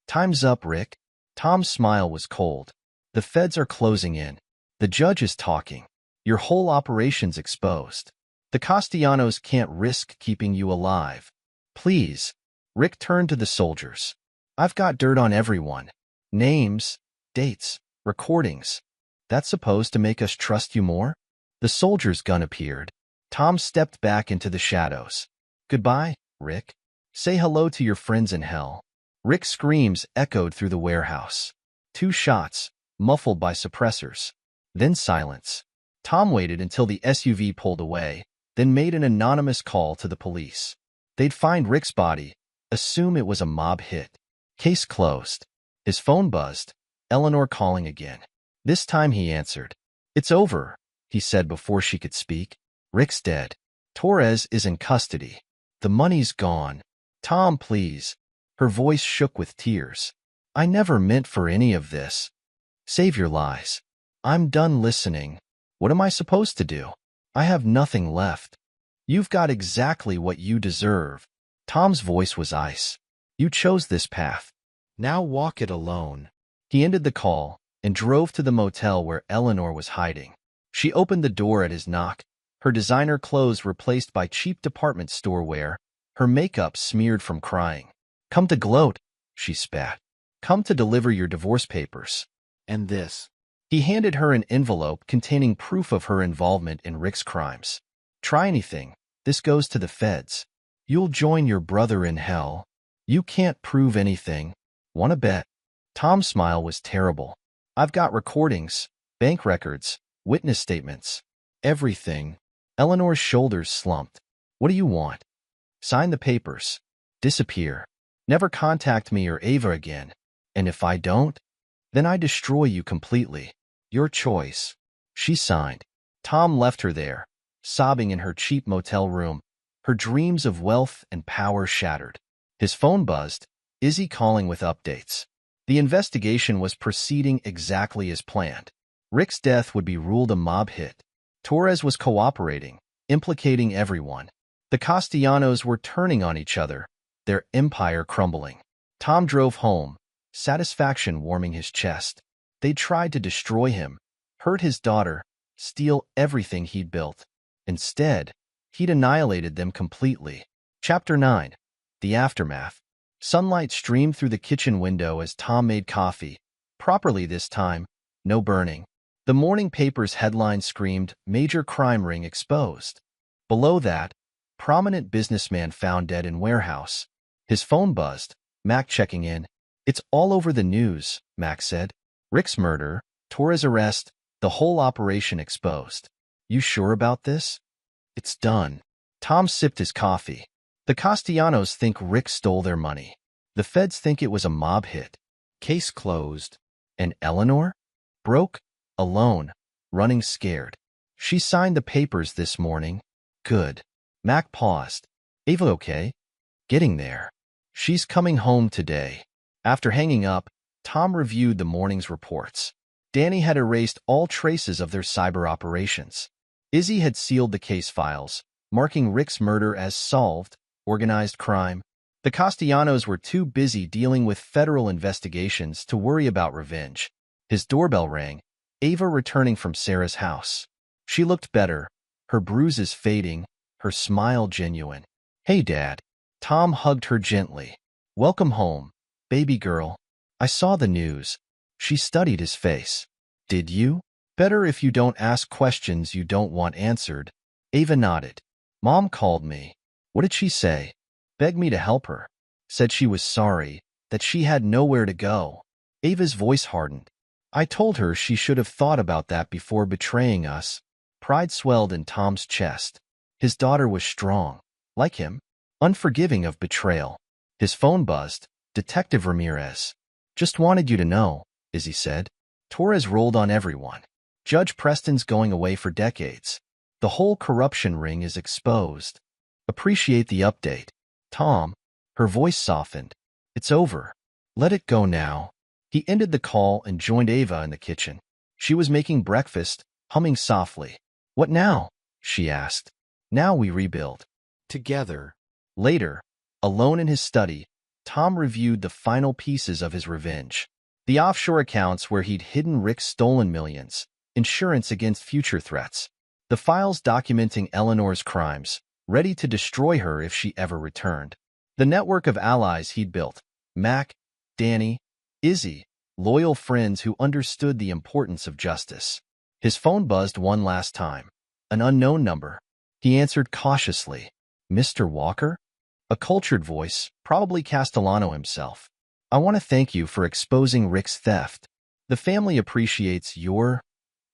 Time's up, Rick. Tom's smile was cold. The feds are closing in. The judge is talking. Your whole operation's exposed. The Castellanos can't risk keeping you alive. Please. Rick turned to the soldiers. I've got dirt on everyone. Names, dates, recordings. That's supposed to make us trust you more? The soldier's gun appeared. Tom stepped back into the shadows. Goodbye, Rick. Say hello to your friends in hell. Rick's screams echoed through the warehouse. 2 shots, muffled by suppressors. Then silence. Tom waited until the SUV pulled away, then made an anonymous call to the police. They'd find Rick's body, assume it was a mob hit. Case closed. His phone buzzed. Eleanor calling again. This time he answered. It's over, he said before she could speak. Rick's dead. Torres is in custody. The money's gone. Tom, please. Her voice shook with tears. I never meant for any of this. Save your lies. I'm done listening. What am I supposed to do? I have nothing left. You've got exactly what you deserve. Tom's voice was ice. You chose this path. Now walk it alone. He ended the call and drove to the motel where Eleanor was hiding. She opened the door at his knock, her designer clothes replaced by cheap department store wear, her makeup smeared from crying. Come to gloat, she spat. Come to deliver your divorce papers. And this. He handed her an envelope containing proof of her involvement in Rick's crimes. Try anything. This goes to the feds. You'll join your brother in hell. You can't prove anything. Want to bet? Tom's smile was terrible. I've got recordings, bank records, witness statements. Everything. Eleanor's shoulders slumped. What do you want? Sign the papers. Disappear. Never contact me or Ava again. And if I don't, then I destroy you completely. Your choice. She signed. Tom left her there, sobbing in her cheap motel room, her dreams of wealth and power shattered. His phone buzzed, Izzy calling with updates. The investigation was proceeding exactly as planned. Rick's death would be ruled a mob hit. Torres was cooperating, implicating everyone. The Castellanos were turning on each other, their empire crumbling. Tom drove home, satisfaction warming his chest. They tried to destroy him, hurt his daughter, steal everything he'd built. Instead, he'd annihilated them completely. Chapter 9. The Aftermath. Sunlight streamed through the kitchen window as Tom made coffee. Properly this time, no burning. The morning paper's headline screamed, Major Crime Ring Exposed. Below that, prominent businessman found dead in warehouse. His phone buzzed, Mac checking in. It's all over the news, Mac said. Rick's murder, Torres' arrest, the whole operation exposed. You sure about this? It's done. Tom sipped his coffee. The Castellanos think Rick stole their money. The feds think it was a mob hit. Case closed. And Eleanor? Broke, alone, running scared. She signed the papers this morning. Good. Mac paused. Ava okay? Getting there. She's coming home today. After hanging up, Tom reviewed the morning's reports. Danny had erased all traces of their cyber operations. Izzy had sealed the case files, marking Rick's murder as solved, organized crime. The Castellanos were too busy dealing with federal investigations to worry about revenge. His doorbell rang, Ava returning from Sarah's house. She looked better, her bruises fading, her smile genuine. Hey, Dad. Tom hugged her gently. Welcome home, baby girl. I saw the news. She studied his face. Did you? Better if you don't ask questions you don't want answered. Ava nodded. Mom called me. What did she say? Begged me to help her. Said she was sorry, that she had nowhere to go. Ava's voice hardened. I told her she should have thought about that before betraying us. Pride swelled in Tom's chest. His daughter was strong, like him, unforgiving of betrayal. His phone buzzed. Detective Ramirez. Just wanted you to know, Izzy said. Torres rolled on everyone. Judge Preston's going away for decades. The whole corruption ring is exposed. Appreciate the update. Tom. Her voice softened. It's over. Let it go now. He ended the call and joined Ava in the kitchen. She was making breakfast, humming softly. What now? She asked. Now we rebuild. Together. Later, alone in his study, Tom reviewed the final pieces of his revenge. The offshore accounts where he'd hidden Rick's stolen millions, insurance against future threats. The files documenting Eleanor's crimes, ready to destroy her if she ever returned. The network of allies he'd built, Mac, Danny, Izzy, loyal friends who understood the importance of justice. His phone buzzed one last time. An unknown number. He answered cautiously. Mr. Walker? A cultured voice, probably Castellano himself. I want to thank you for exposing Rick's theft. The family appreciates your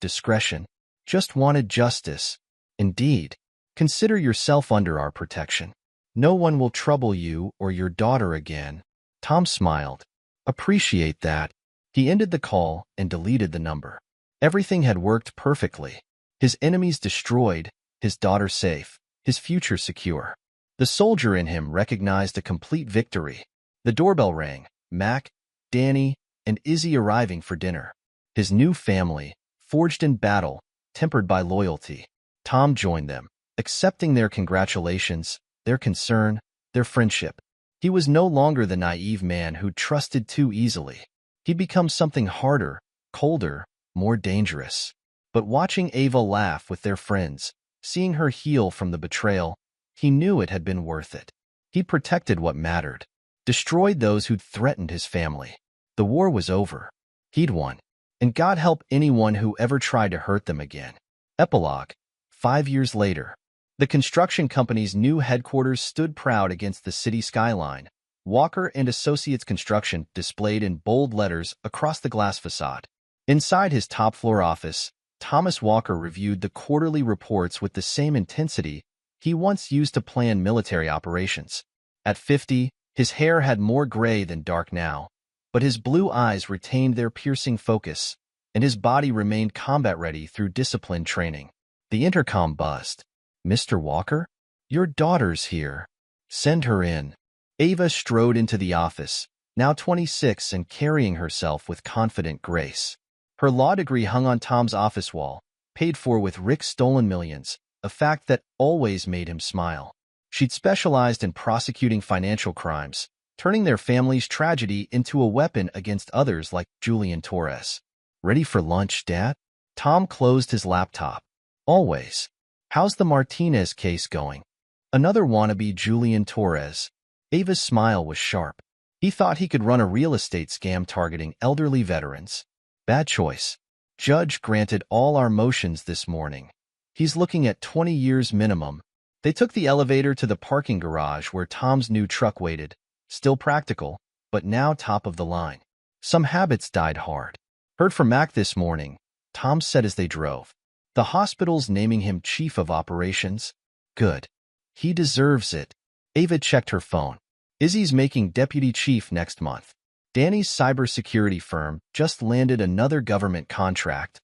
discretion. Just wanted justice. Indeed. Consider yourself under our protection. No one will trouble you or your daughter again. Tom smiled. Appreciate that. He ended the call and deleted the number. Everything had worked perfectly. His enemies destroyed, his daughter safe, his future secure. The soldier in him recognized a complete victory. The doorbell rang. Mac, Danny, and Izzy arriving for dinner. His new family, forged in battle, tempered by loyalty. Tom joined them, accepting their congratulations, their concern, their friendship. He was no longer the naive man who trusted too easily. He'd become something harder, colder, more dangerous. But watching Ava laugh with their friends, seeing her heal from the betrayal, he knew it had been worth it. He protected what mattered, destroyed those who'd threatened his family. The war was over. He'd won. And God help anyone who ever tried to hurt them again. Epilogue. 5 years later. The construction company's new headquarters stood proud against the city skyline. Walker and Associates Construction displayed in bold letters across the glass facade. Inside his top-floor office, Thomas Walker reviewed the quarterly reports with the same intensity he once used to plan military operations. At 50, his hair had more gray than dark now, but his blue eyes retained their piercing focus, and his body remained combat-ready through disciplined training. The intercom buzzed. "Mr. Walker? Your daughter's here. Send her in." Ava strode into the office, now 26 and carrying herself with confident grace. Her law degree hung on Tom's office wall, paid for with Rick's stolen millions, a fact that always made him smile. She'd specialized in prosecuting financial crimes, turning their family's tragedy into a weapon against others like Julian Torres. "Ready for lunch, Dad?" Tom closed his laptop. "Always. How's the Martinez case going?" "Another wannabe Julian Torres." Ava's smile was sharp. He thought he could run a real estate scam targeting elderly veterans. "Bad choice. Judge granted all our motions this morning. He's looking at 20 years minimum." They took the elevator to the parking garage where Tom's new truck waited, still practical, but now top of the line. "Some habits died hard. Heard from Mac this morning," Tom said as they drove. "The hospital's naming him chief of operations." "Good. He deserves it." Ava checked her phone. "Izzy's making deputy chief next month. Danny's cybersecurity firm just landed another government contract."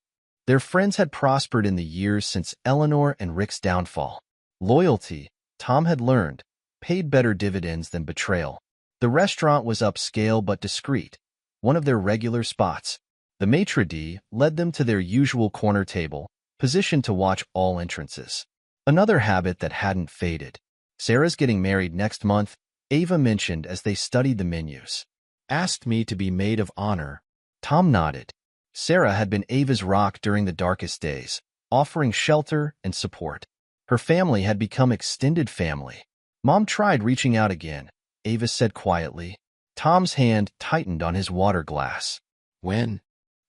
Their friends had prospered in the years since Eleanor and Rick's downfall. Loyalty, Tom had learned, paid better dividends than betrayal. The restaurant was upscale but discreet, one of their regular spots. The maitre d' led them to their usual corner table, positioned to watch all entrances. Another habit that hadn't faded. "Sarah's getting married next month," Ava mentioned as they studied the menus. "Asked me to be maid of honor." Tom nodded. Sarah had been Ava's rock during the darkest days, offering shelter and support. Her family had become extended family. "Mom tried reaching out again," Ava said quietly. Tom's hand tightened on his water glass. "When?"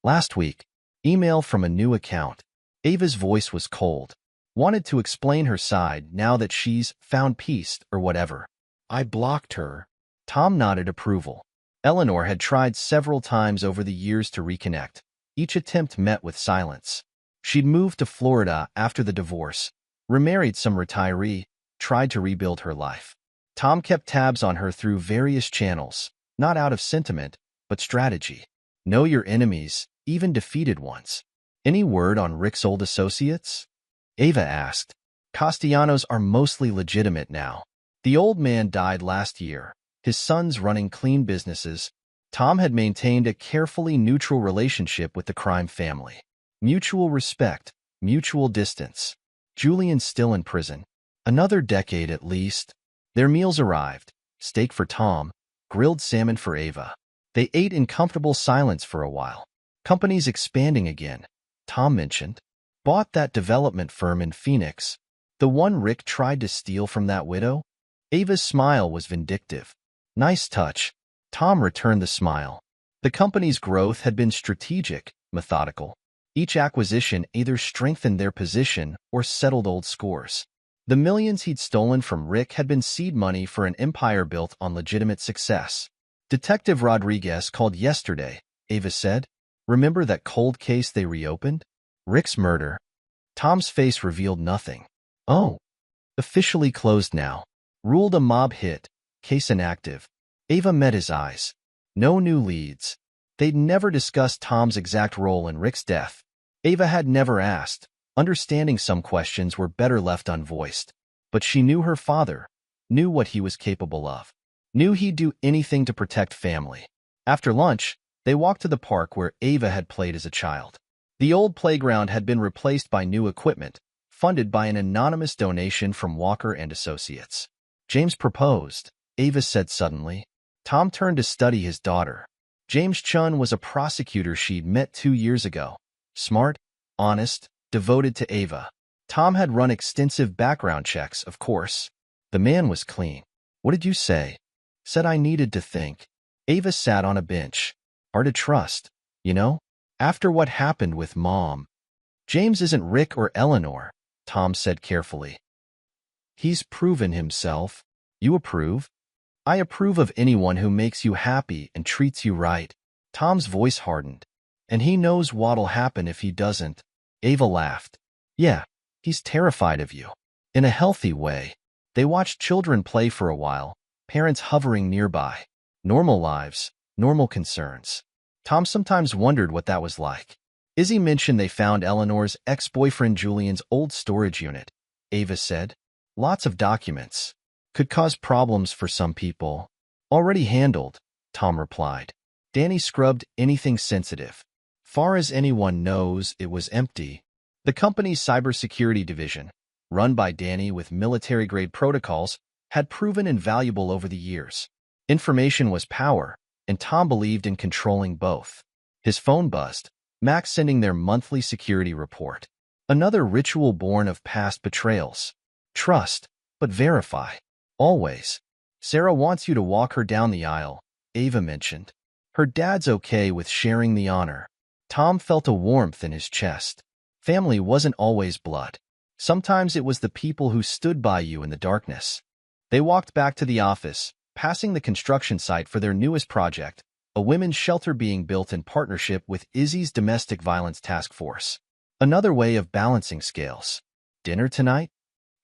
"Last week. Email from a new account." Ava's voice was cold. Wanted to explain her side now that she's found peace or whatever. "I blocked her." Tom nodded approval. Eleanor had tried several times over the years to reconnect. Each attempt met with silence. She'd moved to Florida after the divorce, remarried some retiree, tried to rebuild her life. Tom kept tabs on her through various channels, not out of sentiment, but strategy. Know your enemies, even defeated ones. "Any word on Rick's old associates?" Ava asked. "Castellanos are mostly legitimate now. The old man died last year, his sons running clean businesses." Tom had maintained a carefully neutral relationship with the crime family. Mutual respect, mutual distance. Julian's still in prison. Another decade at least. Their meals arrived. Steak for Tom, grilled salmon for Ava. They ate in comfortable silence for a while. "Company's expanding again," Tom mentioned. "Bought that development firm in Phoenix. The one Rick tried to steal from that widow?" Ava's smile was vindictive. "Nice touch." Tom returned the smile. The company's growth had been strategic, methodical. Each acquisition either strengthened their position or settled old scores. The millions he'd stolen from Rick had been seed money for an empire built on legitimate success. "Detective Rodriguez called yesterday," Ava said. "Remember that cold case they reopened? Rick's murder." Tom's face revealed nothing. "Oh. Officially closed now. Ruled a mob hit. Case inactive." Ava met his eyes. No new leads. They'd never discussed Tom's exact role in Rick's death. Ava had never asked. Understanding some questions were better left unvoiced. But she knew her father, knew what he was capable of, knew he'd do anything to protect family. After lunch, they walked to the park where Ava had played as a child. The old playground had been replaced by new equipment, funded by an anonymous donation from Walker and Associates. "James proposed," Ava said suddenly. Tom turned to study his daughter. James Chun was a prosecutor she'd met 2 years ago. Smart, honest, devoted to Ava. Tom had run extensive background checks, of course. The man was clean. "What did you say?" "Said I needed to think." Ava sat on a bench. "Hard to trust, you know? After what happened with Mom." "James isn't Rick or Eleanor," Tom said carefully. "He's proven himself. You approve?" "I approve of anyone who makes you happy and treats you right." Tom's voice hardened. "And he knows what'll happen if he doesn't." Ava laughed. Yeah, he's terrified of you. In a healthy way. They watched children play for a while, parents hovering nearby. Normal lives, normal concerns. Tom sometimes wondered what that was like. Izzy mentioned they found Eleanor's ex-boyfriend Julian's old storage unit. Ava said, lots of documents. Could cause problems for some people. Already handled, Tom replied. Danny scrubbed anything sensitive. Far as anyone knows, it was empty. The company's cybersecurity division, run by Danny with military-grade protocols, had proven invaluable over the years. Information was power, and Tom believed in controlling both. His phone buzzed, Max sending their monthly security report. Another ritual born of past betrayals. Trust, but verify. Always. Sarah wants you to walk her down the aisle, Ava mentioned. Her dad's okay with sharing the honor. Tom felt a warmth in his chest. Family wasn't always blood. Sometimes it was the people who stood by you in the darkness. They walked back to the office, passing the construction site for their newest project, a women's shelter being built in partnership with Izzy's domestic violence task force. Another way of balancing scales. Dinner tonight?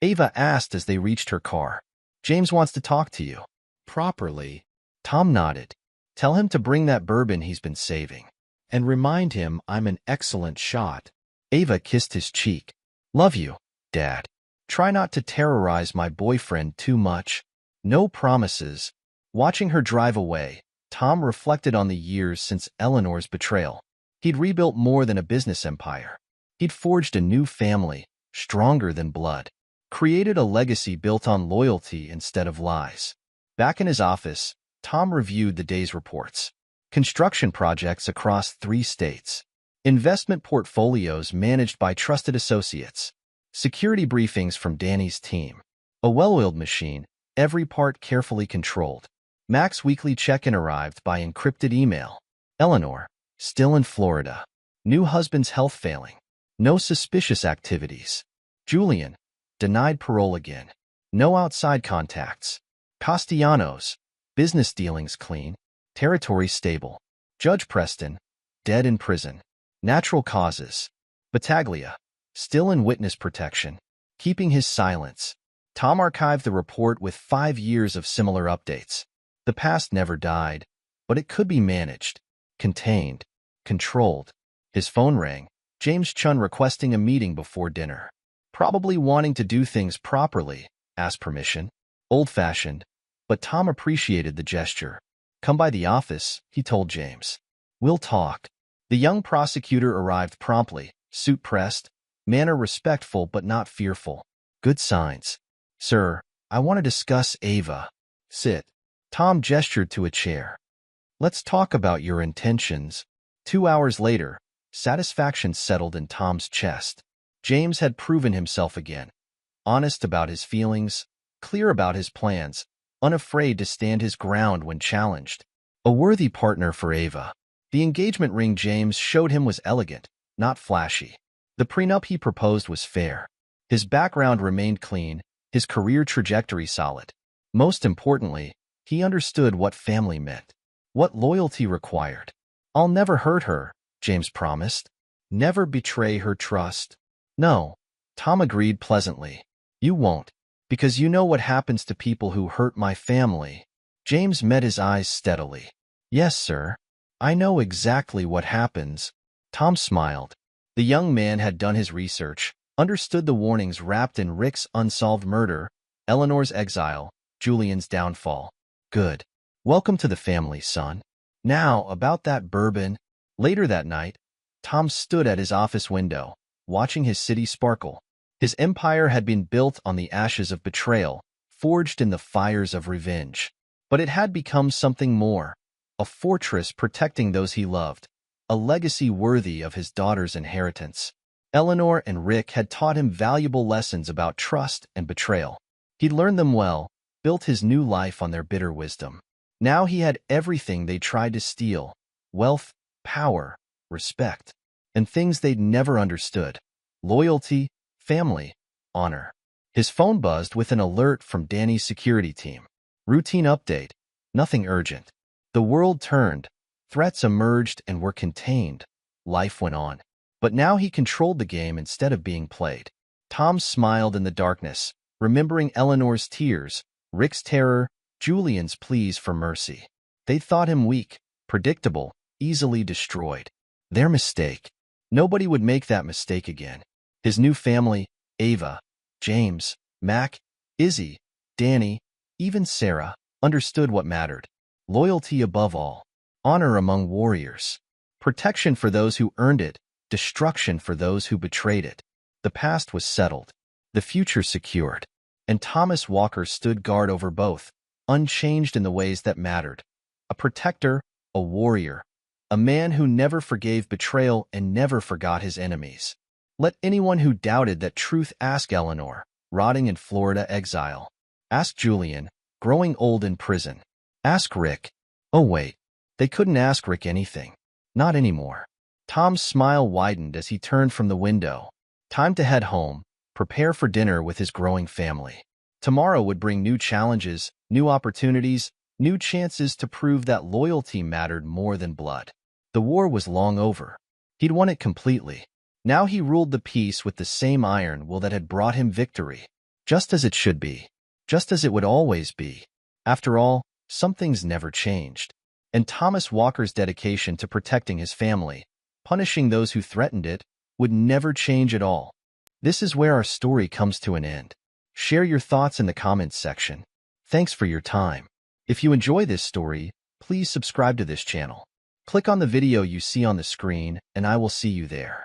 Ava asked as they reached her car. James wants to talk to you. Properly. Tom nodded. Tell him to bring that bourbon he's been saving. And remind him I'm an excellent shot. Ava kissed his cheek. Love you, Dad. Try not to terrorize my boyfriend too much. No promises. Watching her drive away, Tom reflected on the years since Eleanor's betrayal. He'd rebuilt more than a business empire. He'd forged a new family, stronger than blood. Created a legacy built on loyalty instead of lies. Back in his office, Tom reviewed the day's reports. Construction projects across 3 states. Investment portfolios managed by trusted associates. Security briefings from Danny's team. A well-oiled machine, every part carefully controlled. Mac's weekly check-in arrived by encrypted email. Eleanor, still in Florida. New husband's health failing. No suspicious activities. Julian, denied parole again. No outside contacts. Castellanos, business dealings clean. Territory stable. Judge Preston, dead in prison. Natural causes. Battaglia, still in witness protection. Keeping his silence. Tom archived the report with 5 years of similar updates. The past never died, but it could be managed, contained, controlled. His phone rang, James Chun requesting a meeting before dinner. Probably wanting to do things properly, asked permission. Old-fashioned, but Tom appreciated the gesture. Come by the office, he told James. We'll talk. The young prosecutor arrived promptly, suit pressed, manner respectful but not fearful. Good signs. Sir, I want to discuss Ava. Sit. Tom gestured to a chair. Let's talk about your intentions. 2 hours later, satisfaction settled in Tom's chest. James had proven himself again. Honest about his feelings, clear about his plans, unafraid to stand his ground when challenged. A worthy partner for Ava. The engagement ring James showed him was elegant, not flashy. The prenup he proposed was fair. His background remained clean, his career trajectory solid. Most importantly, he understood what family meant, what loyalty required. I'll never hurt her, James promised. Never betray her trust. No, Tom agreed pleasantly. You won't, because you know what happens to people who hurt my family. James met his eyes steadily. Yes, sir. I know exactly what happens. Tom smiled. The young man had done his research, understood the warnings wrapped in Rick's unsolved murder, Eleanor's exile, Julian's downfall. Good. Welcome to the family, son. Now, about that bourbon. Later that night, Tom stood at his office window, watching his city sparkle. His empire had been built on the ashes of betrayal, forged in the fires of revenge. But it had become something more. A fortress protecting those he loved. A legacy worthy of his daughter's inheritance. Eleanor and Rick had taught him valuable lessons about trust and betrayal. He'd learned them well, built his new life on their bitter wisdom. Now he had everything they tried to steal. Wealth, power, respect, and things they'd never understood. Loyalty, family, honor. His phone buzzed with an alert from Danny's security team. Routine update. Nothing urgent. The world turned. Threats emerged and were contained. Life went on. But now he controlled the game instead of being played. Tom smiled in the darkness, remembering Eleanor's tears, Rick's terror, Julian's pleas for mercy. They thought him weak, predictable, easily destroyed. Their mistake. Nobody would make that mistake again. His new family, Ava, James, Mac, Izzy, Danny, even Sarah, understood what mattered. Loyalty above all. Honor among warriors. Protection for those who earned it. Destruction for those who betrayed it. The past was settled. The future secured. And Thomas Walker stood guard over both, unchanged in the ways that mattered. A protector, a warrior, a man who never forgave betrayal and never forgot his enemies. Let anyone who doubted that truth ask Eleanor, rotting in Florida exile. Ask Julian, growing old in prison. Ask Rick. Oh wait, they couldn't ask Rick anything. Not anymore. Tom's smile widened as he turned from the window. Time to head home, prepare for dinner with his growing family. Tomorrow would bring new challenges, new opportunities, new chances to prove that loyalty mattered more than blood. The war was long over. He'd won it completely. Now he ruled the peace with the same iron will that had brought him victory. Just as it should be. Just as it would always be. After all, some things never changed. And Thomas Walker's dedication to protecting his family, punishing those who threatened it, would never change at all. This is where our story comes to an end. Share your thoughts in the comments section. Thanks for your time. If you enjoy this story, please subscribe to this channel. Click on the video you see on the screen, and I will see you there.